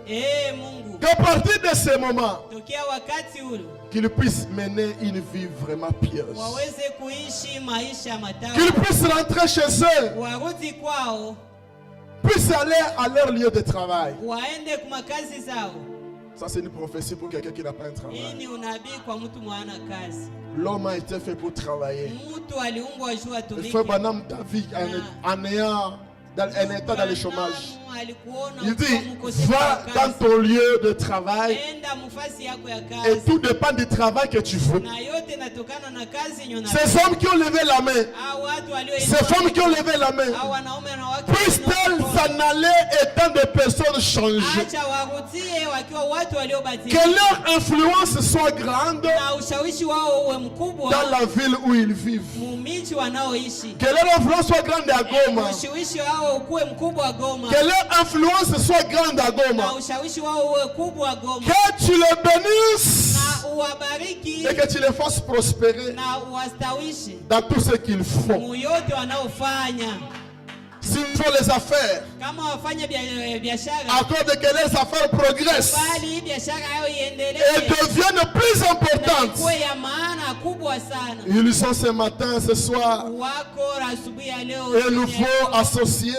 D: Mungu,
C: qu'à partir de ce moment,
D: tokea wakati ule
C: qu'ils puissent mener une vie vraiment pieuse.
D: waweze kuishi maisha
C: Qu'ils
D: matamu,
C: puissent rentrer chez eux,
D: warudi kwao,
C: puissent aller à leur lieu de travail.
D: waende kwa makazi zao.
C: Ça, c'est une prophétie pour quelqu'un qui n'a pas un
D: Hii
C: travail.
D: ni unabii kwa mtu mwana kazi.
C: L'homme a été fait pour travailler.
D: Mtu aliumbwa juu
C: Le
D: atumike.
C: frère Branham, ta vie en ayant un état dans le chômage. Il dit, va dans ton lieu de travail
D: enda mufasi yako ya
C: et
D: kazi.
C: tout dépend du travail que tu veux.
D: Na yote natokana na kazi yenye unafanya.
C: Ces hommes qui ont levé la main,
D: Hao watu walio
C: ces femmes qui ont levé la main,
D: hao wanaume na wake
C: puissent-elles s'en aller étant des personnes changées.
D: acha warudie wakiwa watu
C: Que
D: waliobadilika.
C: leur influence soit grande
D: Na ushawishi wao uwe mkubwa
C: dans la ville où ils vivent.
D: mumiji wanaoishi.
C: Que leur influence soit grande à Goma.
D: Ushawishi wao ukuwe mkubwa Goma.
C: Que leur influence soit grande à
D: Na
C: Goma.
D: ushawishi wao uwe kubwa Goma.
C: Que tu les bénisses
D: Na uwabariki
C: et que tu les fasses prospérer
D: na uwastawishi
C: dans tout ce qu'ils font.
D: mu yote wanaofanya.
C: S'ils font les affaires,
D: Kama wafanya biashara,
C: accorde que les affaires progressent
D: bali hii biashara yao
C: et
D: iendelee
C: deviennent plus
D: na
C: importantes.
D: ikuwe ya maana kubwa sana.
C: Ils sont ce matin, ce soir,
D: Wako asubuhi ya leo
C: un nouveau associé,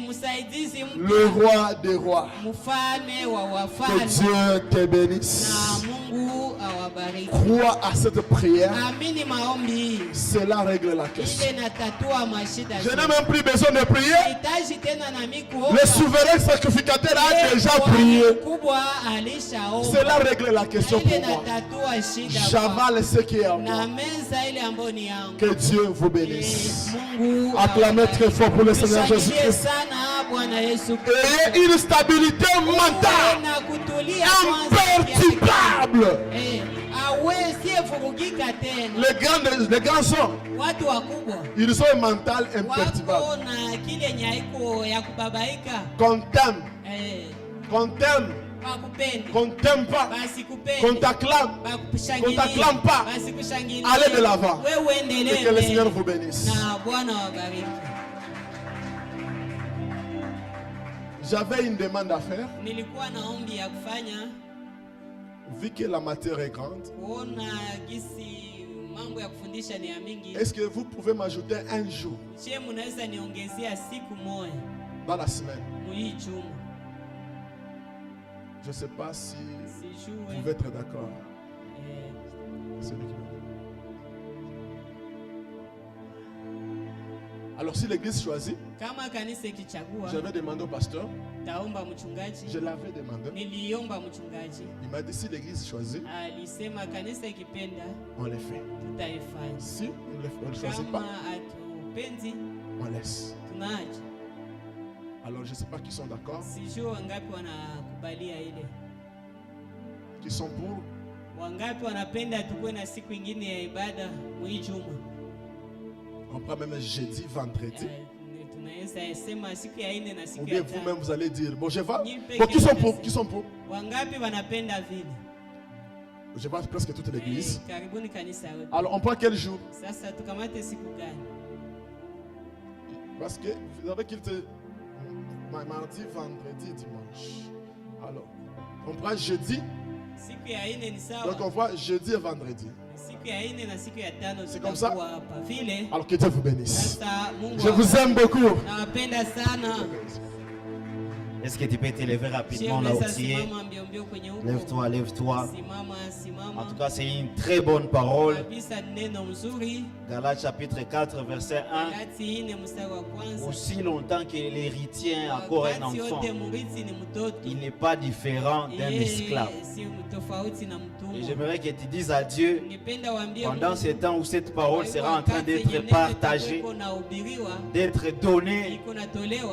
D: msaidizi
C: le
D: mpya,
C: roi des rois.
D: mfalme wa
C: Que
D: wafalme.
C: Dieu te bénisse.
D: Na Mungu awabariki.
C: Crois à cette prière.
D: Amini maombi hii,
C: Cela règle la question.
D: ile natatua mashida
C: Je n'ai
D: zote.
C: même plus besoin de prier.
D: Hitaji tena na mimi kuomba.
C: Le souverain sacrificateur a
D: Yeye
C: déjà
D: Bwana
C: prié.
D: mkubwa alishaomba.
C: Cela règle la question
D: Ile
C: pour moi.
D: natatua shida kwa.
C: J'avale ce qui est à
D: Na
C: moi.
D: meza ile ambayo ni yangu.
C: Que Dieu vous bénisse.
D: Mungu
C: Acclamez très fort pour le Seigneur
D: Mshangilie
C: Jésus-Christ.
D: sana Bwana Yesu Kristo.
C: Ayez une stabilité mentale
D: Na kutulia kwanza
C: imperturbable.
D: awezi vurugika tena.
C: Les grands sont,
D: Watu wakubwa
C: ils ont un mental imperturbable.
D: wako na kile nyaiko ya kubabaika,
C: Qu'on t'aime, qu'on t'aime,
D: wakupende
C: qu'on t'aime pas,
D: basi
C: qu'on
D: kupende,
C: t'acclame.
D: bakushangilie
C: qu'on t'acclame pas.
D: basi kushangilie.
C: Allez de l'avant.
D: Wewe
C: Et
D: uendelee
C: que le Seigneur
D: mbele.
C: vous bénisse.
D: Na Bwana wabariki.
C: J'avais une demande à faire.
D: Nilikuwa na ombi ya kufanya
C: Vu que la matière est grande,
D: kuona gisi mambo ya kufundisha ni ya mingi.
C: est-ce que vous pouvez m'ajouter un jour
D: Je, mnaweza niongezea siku moja
C: dans la semaine?
D: muhii juma?
C: Je ne sais pas si
D: Sijue.
C: vous pouvez être d'accord.
D: Eh,
C: Celui qui m'a dit.
E: Alors si l'église choisit,
D: kama kanisa ikichagua,
E: j'avais demandé au pasteur,
D: taomba mchungaji,
E: je l'avais demandé.
D: Niliomba mchungaji.
E: Il m'a dit si l'église choisit,
D: alisema kanisa ikipenda,
E: on le fait.
D: Tutaifanya.
E: Si on ne choisit pas,
D: hatupendi,
E: on laisse.
D: tunaacha.
E: Alors je ne sais pas qui sont d'accord.
D: Sijui wangapi wanakubalia ile.
E: Qui sont pour.
D: Wangapi wanapenda tukue na siku ingine ya ibada mwijuma.
E: On prend même jeudi, vendredi.
D: Tunaweza sema siku ya ine na siku
E: ou bien
D: ya tano.
E: vous-même vous allez dire bon je vais. Bon, qui sont pour? Qui sont pour?
D: Wangapi wanapenda vile?
E: Je vois presque toute l'église.
D: Karibuni kanisa yote.
E: Alors on prend quel jour?
D: Sasa tukamate siku gani?
E: Parce que vous savez qu'il te mardi, vendredi, dimanche. Alors on prend jeudi.
D: Siku ya ine ni sawa.
E: Donc on voit jeudi et vendredi.
D: Siku ya ine na siku ya tano.
E: C'est comme ça.
D: Hapa vile.
E: Alors que Dieu vous bénisse.
D: Sasa Mungu.
E: Je vous aime beaucoup.
D: Nawapenda sana.
F: Est-ce que tu peux te lever rapidement là où tu es? Lève-toi, lève-toi. En tout cas, c'est une très bonne parole. Galates chapitre 4, verset 1. Aussi longtemps que l'héritier est encore un enfant, il n'est pas différent d'un esclave. Et j'aimerais que tu dises à Dieu, pendant ce temps où cette parole sera en train d'être partagée, d'être donnée,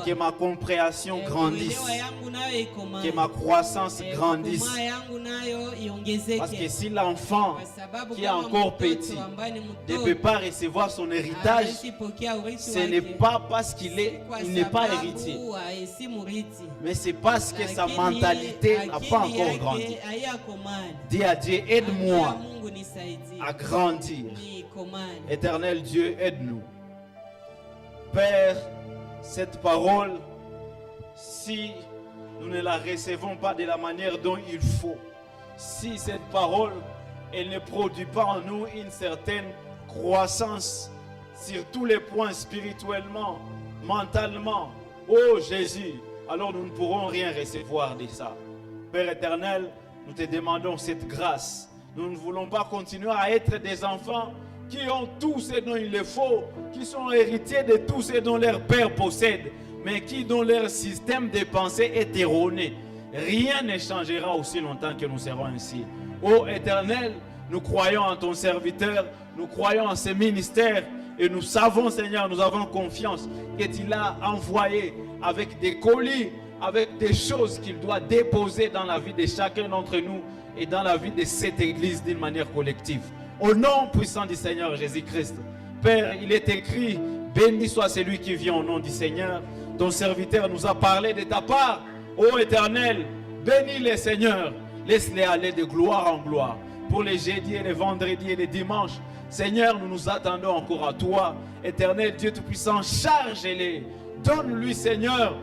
F: que ma compréhension grandisse, que ma croissance grandisse. Parce que si l'enfant qui est encore petit ne peut pas recevoir son héritage, ce n'est pas parce qu'il n'est pas héritier, mais c'est parce que sa mentalité n'a pas encore grandi. Dis à Dieu, aide-moi à grandir. Éternel Dieu, aide-nous. Père, cette parole, si nous ne la recevons pas de la manière dont il faut, si cette parole, elle ne produit pas en nous une certaine croissance sur tous les points spirituellement, mentalement, oh Jésus, alors nous ne pourrons rien recevoir de ça. Père éternel, nous te demandons cette grâce. Nous ne voulons pas continuer à être des enfants qui ont tout ce dont il le faut, qui sont héritiers de tout ce dont leur père possède, mais qui dont leur système de pensée est erroné. Rien ne changera aussi longtemps que nous serons ainsi. Ô Éternel, nous croyons en ton serviteur, nous croyons en ses ministères et nous savons, Seigneur, nous avons confiance que tu l'as envoyé avec des colis, avec des choses qu'il doit déposer dans la vie de chacun d'entre nous et dans la vie de cette église d'une manière collective. Au nom puissant du Seigneur Jésus-Christ. Père, il est écrit, béni soit celui qui vient au nom du Seigneur. Ton serviteur nous a parlé de ta part. Ô Éternel, bénis les Seigneurs. Laisse-les aller de gloire en gloire. Pour les jeudis et les vendredis et les dimanches. Seigneur, nous nous attendons encore à toi. Éternel Dieu Tout-Puissant, charge-les. Donne-lui, Seigneur,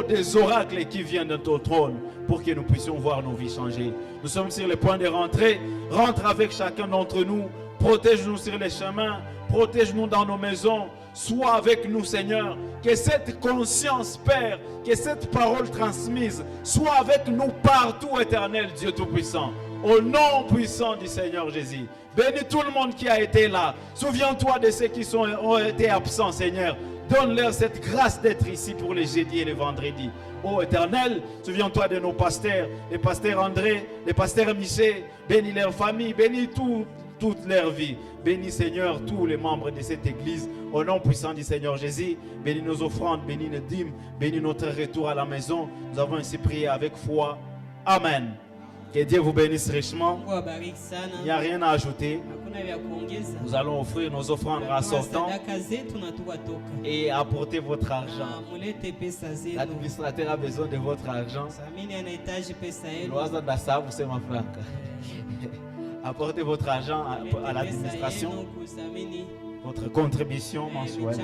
F: des oracles qui viennent de ton trône pour que nous puissions voir nos vies changer. Nous sommes sur le point de rentrer. Rentre avec chacun d'entre nous. Protège-nous sur les chemins. Protège-nous dans nos maisons. Sois avec nous, Seigneur. Que cette conscience, Père, que cette parole transmise soit avec nous partout, Éternel Dieu Tout-Puissant. Au nom puissant du Seigneur Jésus. Bénis tout le monde qui a été là. Souviens-toi de ceux qui ont été absents, Seigneur. Donne-leur cette grâce d'être ici pour les jeudis et les vendredis. Ô Éternel, souviens-toi de nos pasteurs, les pasteurs André, les pasteurs Miché. Bénis leur famille, bénis toute leur vie. Bénis, Seigneur, tous les membres de cette église. Au nom puissant du Seigneur Jésus, bénis nos offrandes, bénis nos dîmes, bénis notre retour à la maison. Nous avons ainsi prié avec foi. Amen. Que Dieu vous bénisse richement. Il n'y a rien à ajouter. Nous allons offrir nos offrandes en sortant et apporter votre argent. L'administrateur a besoin de votre argent. Apportez votre argent à l'administration, votre contribution mensuelle.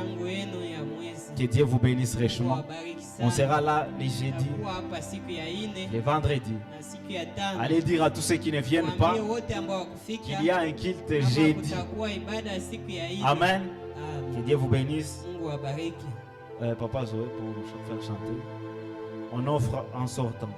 F: Que Dieu vous bénisse richement. On sera là les jeudis, les vendredis. Allez dire à tous ceux qui ne viennent pas qu'il y a un culte jeudi. Amen. Que Dieu vous bénisse. Papa Zoé pour nous faire chanter. On offre en sortant.